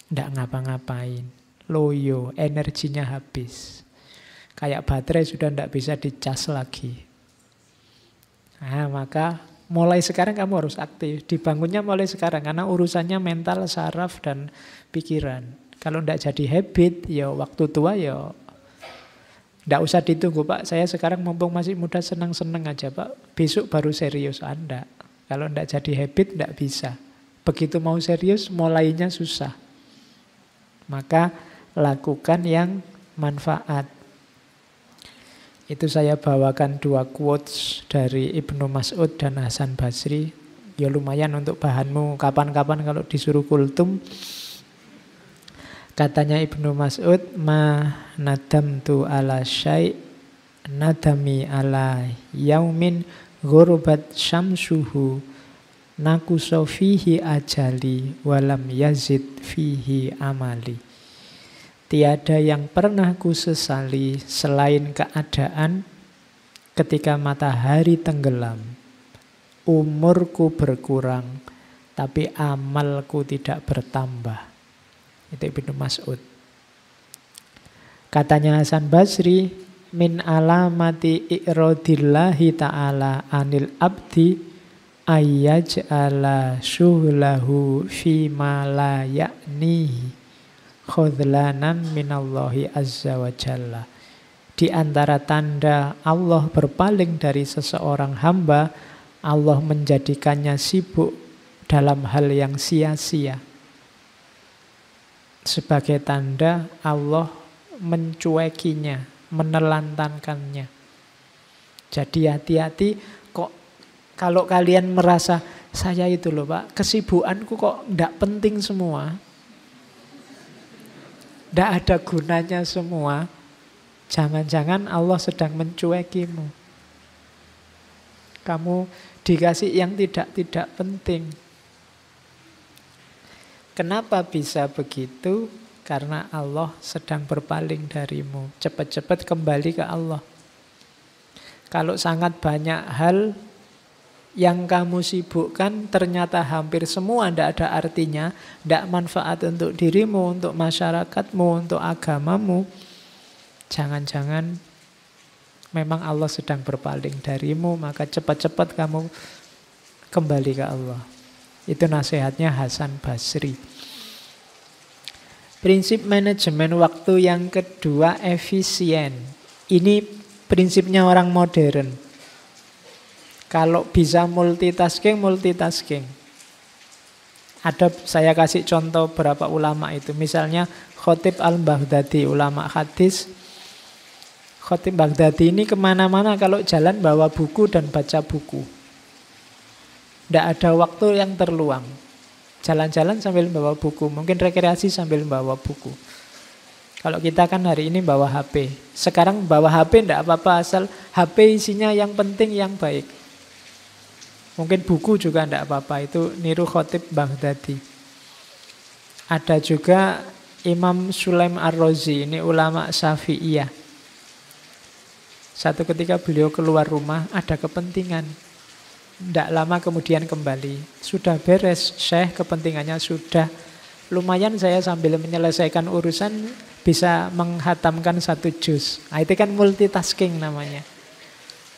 Tidak ngapa-ngapain, loyo, energinya habis. Kayak baterai sudah tidak bisa dicas lagi. Nah, maka mulai sekarang kamu harus aktif. Dibangunnya mulai sekarang, karena urusannya mental, saraf, dan pikiran. Kalau tidak jadi habit, ya waktu tua ya tidak usah ditunggu, Pak. Saya sekarang mumpung masih muda, senang-senang aja, Pak. Besok baru serius. Anda. Kalau tidak jadi habit, tidak bisa. Begitu mau serius, mulainya susah. Maka lakukan yang manfaat. Itu saya bawakan 2 quotes dari Ibnu Mas'ud dan Hasan Basri. Ya lumayan untuk bahanmu kapan-kapan kalau disuruh kultum. Katanya Ibnu Mas'ud, ma nadamtu ala syai' nadami ala yaumin ghurbat syamsuhu nakuso fihi ajali walam yazid fihi amali. Tiada yang pernah kusesali selain keadaan ketika matahari tenggelam. Umurku berkurang, tapi amalku tidak bertambah. Itu Ibnu Mas'ud. Katanya Hasan Basri, min alamati i'radillahi ta'ala anil abdi ayyaj'ala syuhlahu fima la ya'nihi khudlanan minallahi azza wa jalla. Di antara tanda Allah berpaling dari seseorang hamba, Allah menjadikannya sibuk dalam hal yang sia-sia. Sebagai tanda Allah mencuekinya, menelantarkannya. Jadi hati-hati kok kalau kalian merasa, saya itu loh Pak, kesibukanku kok tidak penting semua. Tidak ada gunanya semua. Jangan-jangan Allah sedang mencuekimu. Kamu dikasih yang tidak penting. Kenapa bisa begitu? Karena Allah sedang berpaling darimu. Cepat-cepat kembali ke Allah. Kalau sangat banyak hal yang kamu sibukkan ternyata hampir semua tidak ada artinya, tidak manfaat untuk dirimu, untuk masyarakatmu, untuk agamamu, jangan-jangan memang Allah sedang berpaling darimu, maka cepat-cepat kamu kembali ke Allah. Itu nasihatnya Hasan Basri. Prinsip manajemen waktu yang kedua, efisien. Ini prinsipnya orang modern. Kalau bisa multitasking. Ada, saya kasih contoh beberapa ulama itu. Misalnya Khatib al-Baghdadi, ulama hadis. Khatib Baghdadi ini kemana-mana kalau jalan bawa buku dan baca buku. Tidak ada waktu yang terluang. Jalan-jalan sambil bawa buku, mungkin rekreasi sambil bawa buku. Kalau kita kan hari ini bawa HP. Sekarang bawa HP tidak apa-apa, asal HP isinya yang penting, yang baik. Mungkin buku juga tidak apa-apa, itu niru Khatib Baghdadi. Ada juga Imam Sulaim Ar-Razi, ini ulama Syafi'iyah. Satu ketika beliau keluar rumah, ada kepentingan. Tidak lama kemudian kembali. Sudah beres, Syekh, kepentingannya sudah. Lumayan saya sambil menyelesaikan urusan bisa menghatamkan 1 juz. Nah, itu kan multitasking namanya.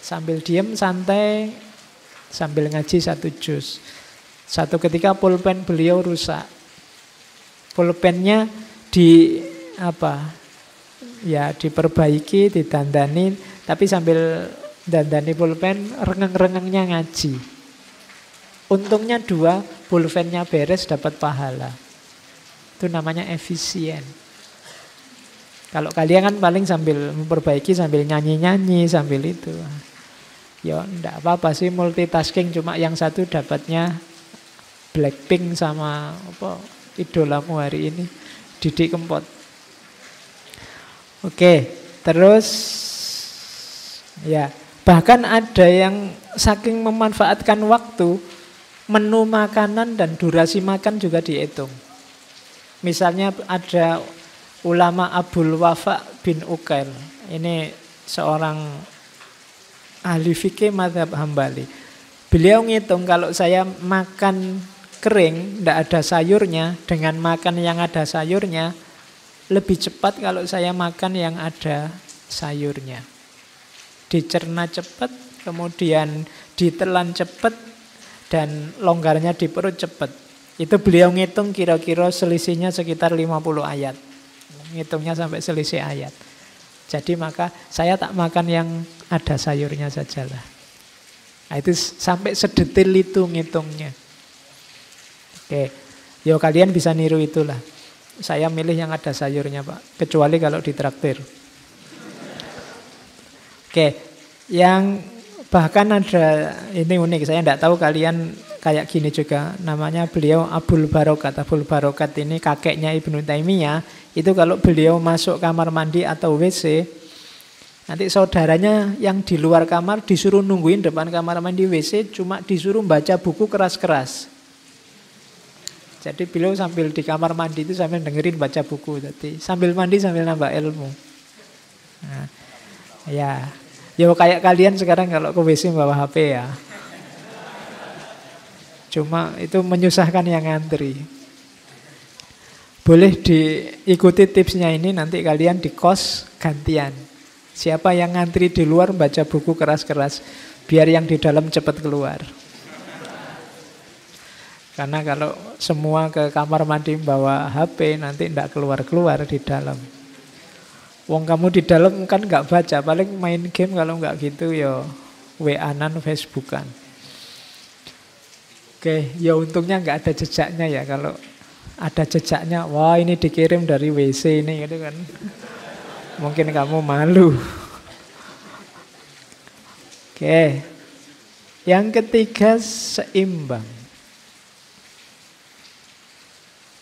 Sambil diem, santai, sambil ngaji 1 juz. Satu ketika pulpen beliau rusak. Pulpennya diperbaiki, didandani, tapi sambil dandani pulpen, rengeng-rengengnya ngaji. Untungnya 2, pulpennya beres, dapat pahala. Itu namanya efisien. Kalau kalian kan paling sambil memperbaiki, sambil nyanyi-nyanyi, sambil itu. Ya enggak apa-apa sih multitasking, cuma yang satu dapatnya Blackpink sama idolamu hari ini, Didi Kempot. Oke, terus ya bahkan ada yang saking memanfaatkan waktu, menu makanan dan durasi makan juga dihitung. Misalnya ada ulama Abul Wafa bin Ukail. Ini seorang ahli fikih mazhab Hambali. Beliau ngitung kalau saya makan kering, tidak ada sayurnya, dengan makan yang ada sayurnya, lebih cepat kalau saya makan yang ada sayurnya. Dicerna cepat, kemudian ditelan cepat, dan longgarnya di perut cepat. Itu beliau ngitung kira-kira selisihnya sekitar 50 ayat. Ngitungnya sampai selisih ayat. Jadi maka saya tak makan yang ada sayurnya sajalah. Nah, itu sampai sedetil itu ngitungnya. Oke, yo kalian bisa niru itulah. Saya milih yang ada sayurnya, Pak. Kecuali kalau ditraktir. Oke, yang bahkan ada, ini unik, saya tidak tahu kalian kayak gini juga. Namanya beliau Abul Barokat. Abul Barokat ini kakeknya Ibnu Taimiyah. Itu kalau beliau masuk kamar mandi atau WC, nanti saudaranya yang di luar kamar disuruh nungguin depan kamar mandi WC, cuma disuruh baca buku keras-keras. Jadi beliau sambil di kamar mandi itu sambil dengerin baca buku. Jadi sambil mandi sambil nambah ilmu. Nah, ya kayak kalian sekarang kalau ke WC bawa HP ya. Cuma itu menyusahkan yang ngantri. Boleh diikuti tipsnya ini, nanti kalian di kos gantian. Siapa yang ngantri di luar baca buku keras-keras, biar yang di dalam cepat keluar. Karena kalau semua ke kamar mandi bawa HP, nanti tidak keluar-keluar di dalam. Wong kamu di dalam kan nggak baca, paling main game, kalau nggak gitu ya WA-an, Facebookan. Oke, ya untungnya nggak ada jejaknya ya. Kalau ada jejaknya, wah ini dikirim dari WC ini gitu kan. Mungkin kamu malu. Oke. Yang ketiga, seimbang.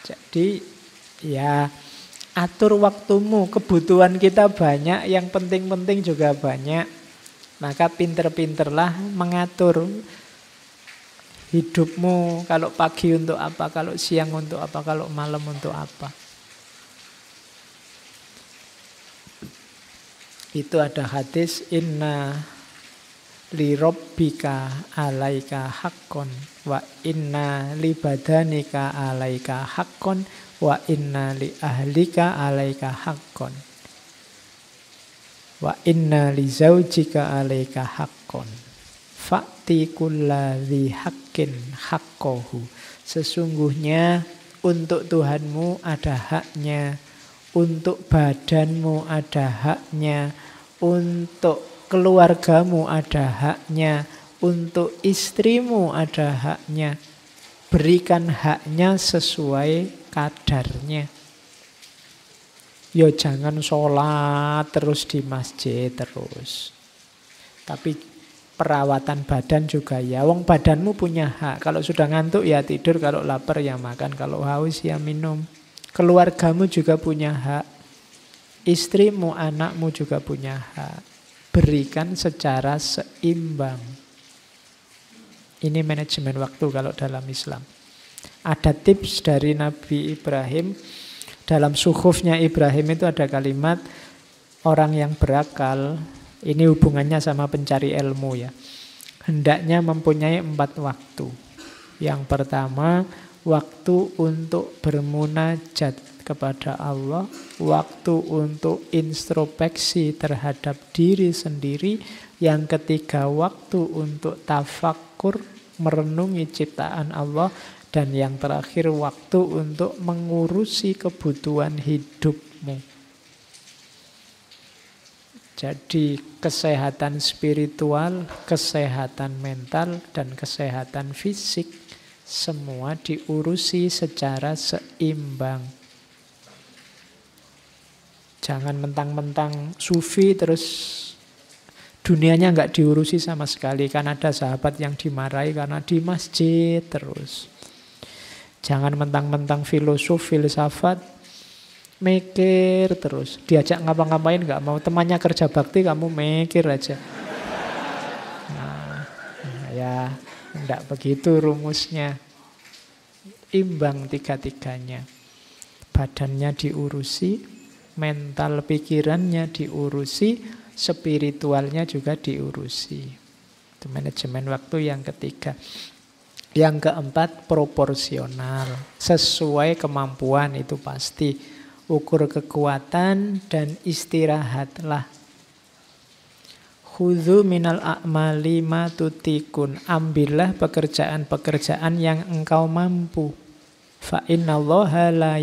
Jadi ya atur waktumu. Kebutuhan kita banyak, yang penting-penting juga banyak. Maka pinter-pinterlah mengatur hidupmu, kalau pagi untuk apa, kalau siang untuk apa, kalau malam untuk apa. Itu ada hadis, inna li rabbika alaika haqqon wa inna li badanika alaika haqqon wa inna li ahlika alaika haqqon wa inna li zaujika alaika haqqon. Fa'ti kulladzi haqqin haqqahu. Sesungguhnya untuk Tuhanmu ada haknya, untuk badanmu ada haknya, untuk keluargamu ada haknya, untuk istrimu ada haknya. Berikan haknya sesuai kadarnya. Yo jangan sholat terus di masjid terus. Tapi perawatan badan juga ya. Wong badanmu punya hak. Kalau sudah ngantuk ya tidur, kalau lapar ya makan, kalau haus ya minum. Keluargamu juga punya hak. Istrimu, anakmu juga punya hak. Berikan secara seimbang. Ini manajemen waktu kalau dalam Islam. Ada tips dari Nabi Ibrahim. Dalam suhufnya Ibrahim itu ada kalimat, orang yang berakal, ini hubungannya sama pencari ilmu ya, hendaknya mempunyai 4 waktu. Yang pertama, waktu untuk bermunajat kepada Allah, waktu untuk introspeksi terhadap diri sendiri, yang ketiga waktu untuk tafakkur, merenungi ciptaan Allah, dan yang terakhir waktu untuk mengurusi kebutuhan hidupmu. Jadi kesehatan spiritual, kesehatan mental, dan kesehatan fisik semua diurusi secara seimbang. Jangan mentang-mentang sufi terus dunianya nggak diurusi sama sekali. Kan ada sahabat yang dimarahi karena di masjid terus. Jangan mentang-mentang filosof, filsafat, mikir terus. Diajak ngapa-ngapain nggak mau. Temannya kerja bakti, kamu mikir aja. Nah ya, enggak begitu rumusnya. Imbang tiga-tiganya. Badannya diurusi, mental pikirannya diurusi, spiritualnya juga diurusi. Itu manajemen waktu yang ketiga. Yang keempat, proporsional. Sesuai kemampuan, itu pasti. Ukur kekuatan dan istirahatlah. Khudzu minal a'mali ma tutikun. Ambillah pekerjaan-pekerjaan yang engkau mampu. Fa innallaha la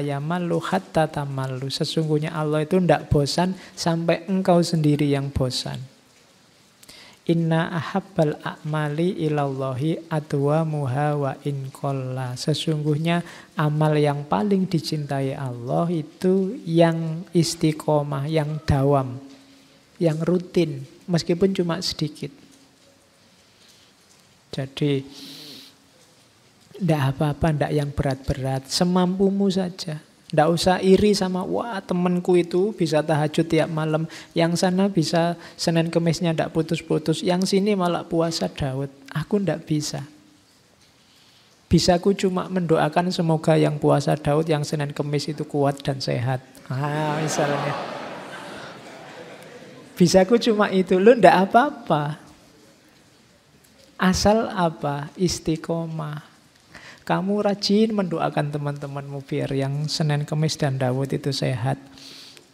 yamallu hatta tamallu. Sesungguhnya Allah itu tidak bosan sampai engkau sendiri yang bosan. Inna ahabbal a'mali ilallahi adwamuha wa in qalla. Sesungguhnya amal yang paling dicintai Allah itu yang istiqomah, yang dawam, yang rutin, meskipun cuma sedikit. Jadi tidak apa-apa, tidak yang berat-berat, semampumu saja. Tidak usah iri sama, wah temanku itu bisa tahajud tiap malam, yang sana bisa Senin Kemisnya tidak putus-putus, yang sini malah puasa Daud. Aku tidak bisa. Bisaku cuma mendoakan semoga yang puasa Daud, yang Senin Kemis itu kuat dan sehat. Misalnya. Bisaku cuma itu, lu tidak apa-apa. Asal apa? Istiqomah. Kamu rajin mendoakan teman-temanmu biar yang Senin, Kemis, dan Daud itu sehat.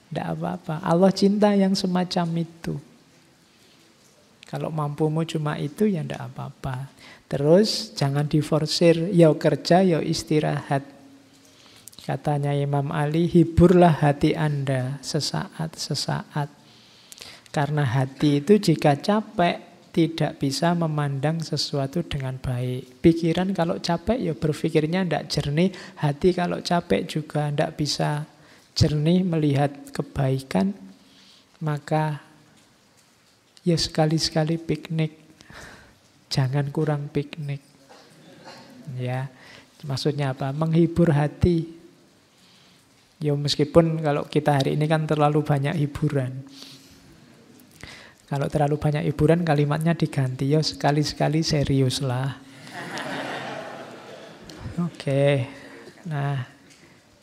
Tidak apa-apa. Allah cinta yang semacam itu. Kalau mampumu cuma itu ya tidak apa-apa. Terus jangan diforsir. Ya kerja, ya istirahat. Katanya Imam Ali, hiburlah hati Anda sesaat-sesaat. Karena hati itu jika capek, tidak bisa memandang sesuatu dengan baik. Pikiran kalau capek ya berpikirnya tidak jernih. Hati kalau capek juga tidak bisa jernih melihat kebaikan. Maka ya sekali-sekali piknik. Jangan kurang piknik. Ya, maksudnya apa? Menghibur hati. Ya meskipun kalau kita hari ini kan terlalu banyak hiburan. Kalau terlalu banyak hiburan kalimatnya diganti, ya sekali-sekali serius lah. Oke. Nah,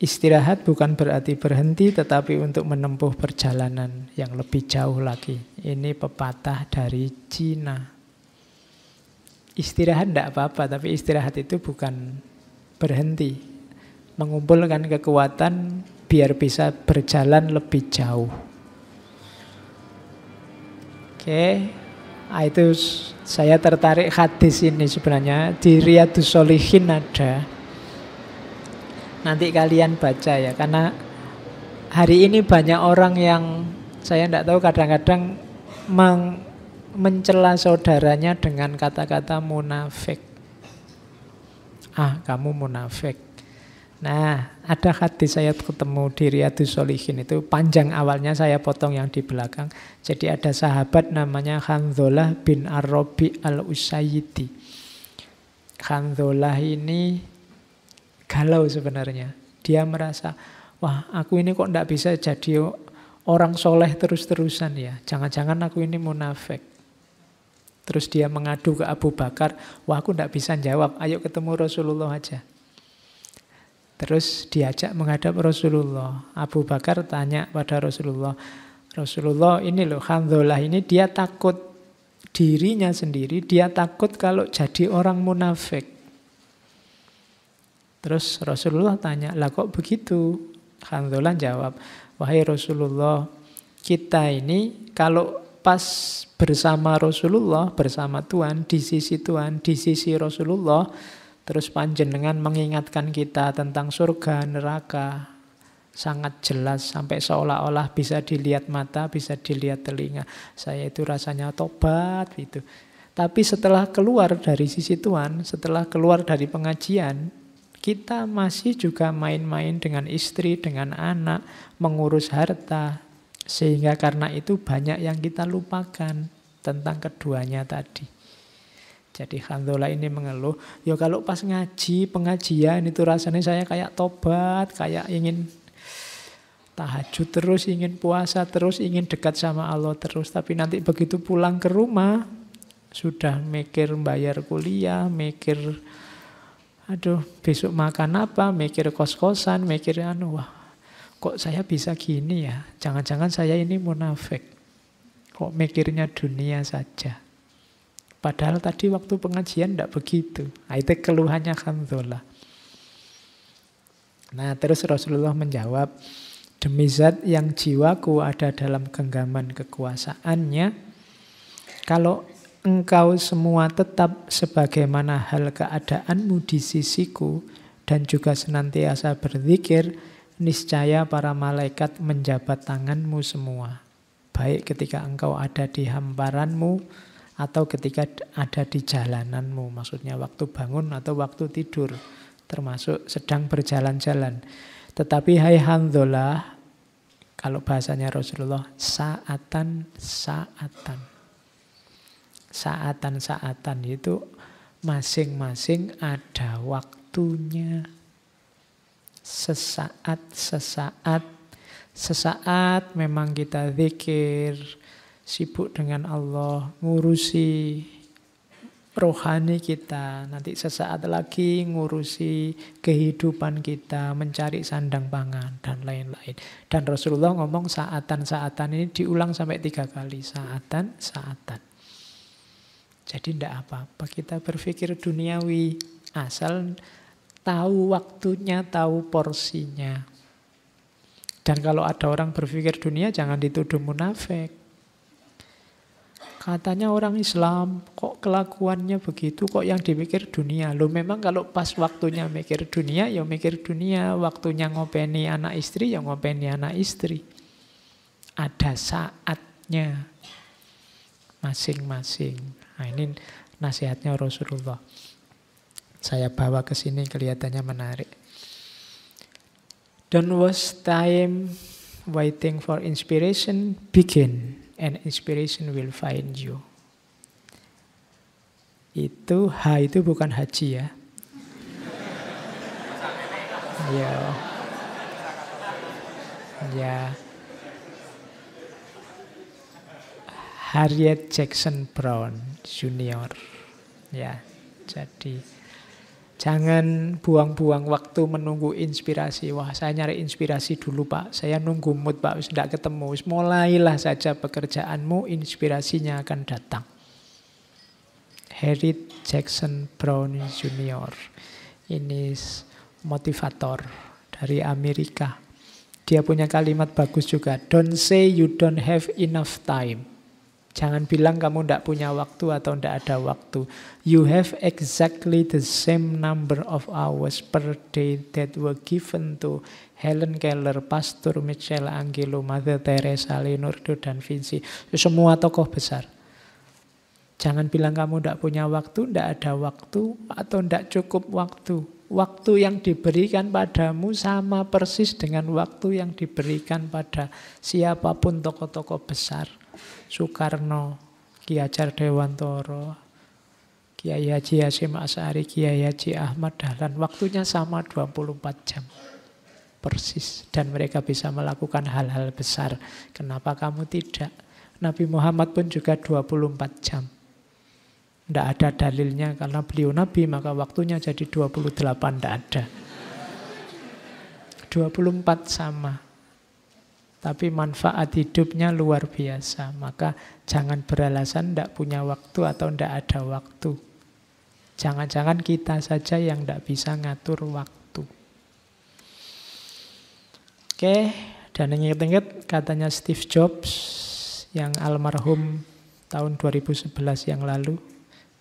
istirahat bukan berarti berhenti, tetapi untuk menempuh perjalanan yang lebih jauh lagi. Ini pepatah dari Cina. Istirahat tidak apa-apa, tapi istirahat itu bukan berhenti. Mengumpulkan kekuatan biar bisa berjalan lebih jauh. Oke, itu saya tertarik hadis ini sebenarnya. Di Riyadhus Shalihin ada. Nanti kalian baca ya, karena hari ini banyak orang yang saya tidak tahu kadang-kadang mencela saudaranya dengan kata-kata munafik. Kamu munafik. Nah, ada hadis saya ketemu di Riyadhus Shalihin itu panjang, awalnya saya potong yang di belakang. Jadi ada sahabat namanya Handzalah bin Ar-Rabi' al-Usayyidi. Handzalah ini galau sebenarnya. Dia merasa, wah aku ini kok tidak bisa jadi orang soleh terus-terusan ya. Jangan-jangan aku ini munafik. Terus dia mengadu ke Abu Bakar, wah aku tidak bisa jawab, ayo ketemu Rasulullah aja. Terus diajak menghadap Rasulullah. Abu Bakar tanya pada Rasulullah, Rasulullah ini loh Handzalah ini dia takut dirinya sendiri, dia takut kalau jadi orang munafik. Terus Rasulullah tanya, lah kok begitu? Hanzalah jawab, wahai Rasulullah, kita ini kalau pas bersama Rasulullah, bersama Tuhan, di sisi Rasulullah, terus panjenengan mengingatkan kita tentang surga, neraka, sangat jelas sampai seolah-olah bisa dilihat mata, bisa dilihat telinga. Saya itu rasanya tobat gitu. Tapi setelah keluar dari sisi Tuhan, setelah keluar dari pengajian, kita masih juga main-main dengan istri, dengan anak, mengurus harta. Sehingga karena itu banyak yang kita lupakan tentang keduanya tadi. Jadi Hanzalah ini mengeluh, ya kalau pas ngaji, pengajian itu rasanya saya kayak tobat, kayak ingin tahajud terus, ingin puasa terus, ingin dekat sama Allah terus. Tapi nanti begitu pulang ke rumah, sudah mikir bayar kuliah, mikir aduh besok makan apa, mikir kos-kosan, mikir wah kok saya bisa gini ya, jangan-jangan saya ini munafik, kok mikirnya dunia saja. Padahal tadi waktu pengajian tidak begitu. Nah, itu keluhannya Hanzalah. Nah terus Rasulullah menjawab, demi zat yang jiwaku ada dalam genggaman kekuasaannya, kalau engkau semua tetap sebagaimana hal keadaanmu di sisiku dan juga senantiasa berzikir, niscaya para malaikat menjabat tanganmu semua. Baik ketika engkau ada di hamparanmu atau ketika ada di jalananmu. Maksudnya waktu bangun atau waktu tidur, termasuk sedang berjalan-jalan. Tetapi hai Hanzalah, kalau bahasanya Rasulullah, saatan-saatan. Saatan-saatan itu masing-masing ada waktunya. Sesaat-sesaat. Sesaat memang kita zikir, sibuk dengan Allah, ngurusi rohani kita. Nanti sesaat lagi ngurusi kehidupan kita, mencari sandang pangan, dan lain-lain. Dan Rasulullah ngomong saatan-saatan ini diulang sampai 3 kali. Saatan-saatan. Jadi tidak apa-apa kita berpikir duniawi, asal tahu waktunya, tahu porsinya. Dan kalau ada orang berpikir dunia, jangan dituduh munafik. Katanya orang Islam, kok kelakuannya begitu, kok yang dipikir dunia. Loh memang kalau pas waktunya mikir dunia, ya mikir dunia. Waktunya ngopeni anak istri, ya ngopeni anak istri. Ada saatnya masing-masing. Nah ini nasihatnya Rasulullah. Saya bawa ke sini kelihatannya menarik. Don't waste time waiting for inspiration, begin and inspiration will find you. Itu itu bukan haji ya. Ya. Harriet Jackson Brown Junior. Ya, jadi jangan buang-buang waktu menunggu inspirasi. Wah, saya nyari inspirasi dulu, Pak. Saya nunggu mood, Pak. Tidak ketemu. Mulailah saja pekerjaanmu, inspirasinya akan datang. Harriet Jackson Brown Junior. Ini motivator dari Amerika. Dia punya kalimat bagus juga. Don't say you don't have enough time. Jangan bilang kamu tidak punya waktu atau tidak ada waktu. You have exactly the same number of hours per day that were given to Helen Keller, Pastor Michelangelo, Mother Teresa, Leonardo da Vinci. Semua tokoh besar. Jangan bilang kamu tidak punya waktu, tidak ada waktu, atau tidak cukup waktu. Waktu yang diberikan padamu sama persis dengan waktu yang diberikan pada siapapun tokoh-tokoh besar. Soekarno, Ki Hajar Dewantoro, Kiai Haji Hasyim Asy'ari, Kiai Haji Ahmad Dahlan. Waktunya sama 24 jam. Persis. Dan mereka bisa melakukan hal-hal besar. Kenapa kamu tidak? Nabi Muhammad pun juga 24 jam. Tidak ada dalilnya karena beliau Nabi, maka waktunya jadi 28, tidak ada. 24 sama. Tapi manfaat hidupnya luar biasa. Maka jangan beralasan tidak punya waktu atau tidak ada waktu. Jangan-jangan kita saja yang tidak bisa ngatur waktu. Oke, dan ingat-ingat katanya Steve Jobs yang almarhum tahun 2011 yang lalu,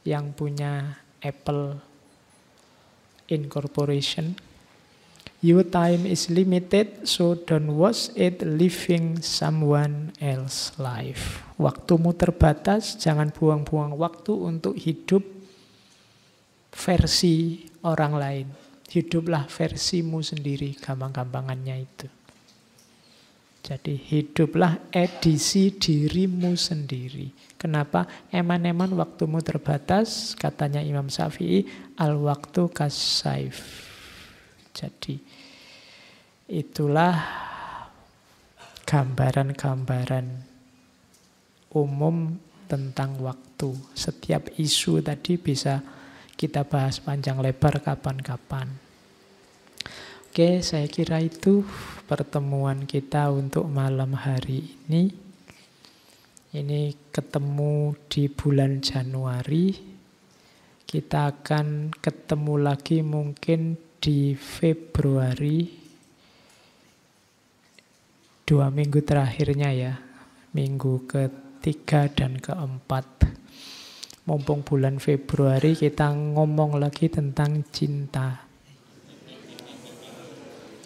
yang punya Apple Incorporation. Your time is limited, so don't waste it living someone else's life. Waktumu terbatas, jangan buang-buang waktu untuk hidup versi orang lain. Hiduplah versimu sendiri, gampang-gampangannya itu. Jadi hiduplah edisi dirimu sendiri. Kenapa? Eman-eman waktumu terbatas, katanya Imam Syafi'i, al-waktu kas-saif. Jadi itulah gambaran-gambaran umum tentang waktu. Setiap isu tadi bisa kita bahas panjang lebar kapan-kapan. Oke, saya kira itu pertemuan kita untuk malam hari ini. Ini ketemu di bulan Januari. Kita akan ketemu lagi mungkin di Februari, 2 minggu terakhirnya ya, minggu ketiga dan keempat. Mumpung bulan Februari kita ngomong lagi tentang cinta.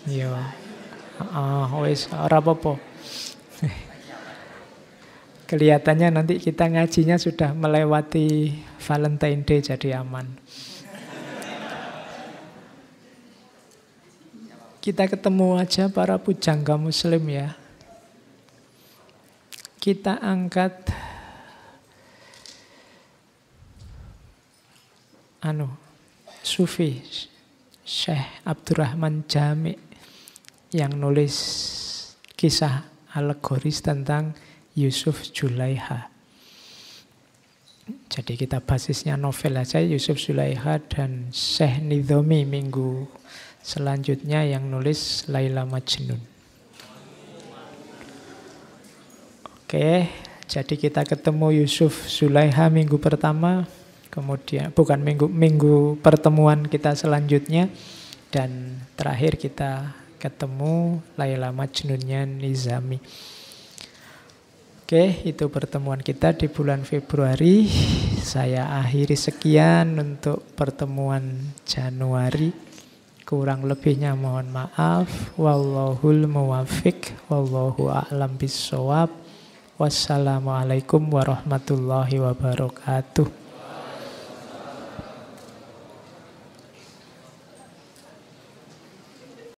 Yo, wis ora apa-apa. Kelihatannya nanti kita ngajinya sudah melewati Valentine Day, jadi aman. Kita ketemu aja para pujangga muslim ya. Kita angkat Sufi Syekh Abdurrahman Jami yang nulis kisah alegoris tentang Yusuf Zulaiha. Jadi kita basisnya novel aja, Yusuf Zulaiha, dan Syekh Nidhomi minggu selanjutnya yang nulis Laila Majnun. Oke, jadi kita ketemu Yusuf Zulaiha minggu pertama, kemudian bukan minggu pertemuan kita selanjutnya, dan terakhir kita ketemu Laila Majnunnya Nizami. Oke, itu pertemuan kita di bulan Februari. Saya akhiri sekian untuk pertemuan Januari. Kurang lebihnya mohon maaf. Wallahul muwaffiq, wallahu a'lam bissawab. Wassalamualaikum warahmatullahi wabarakatuh.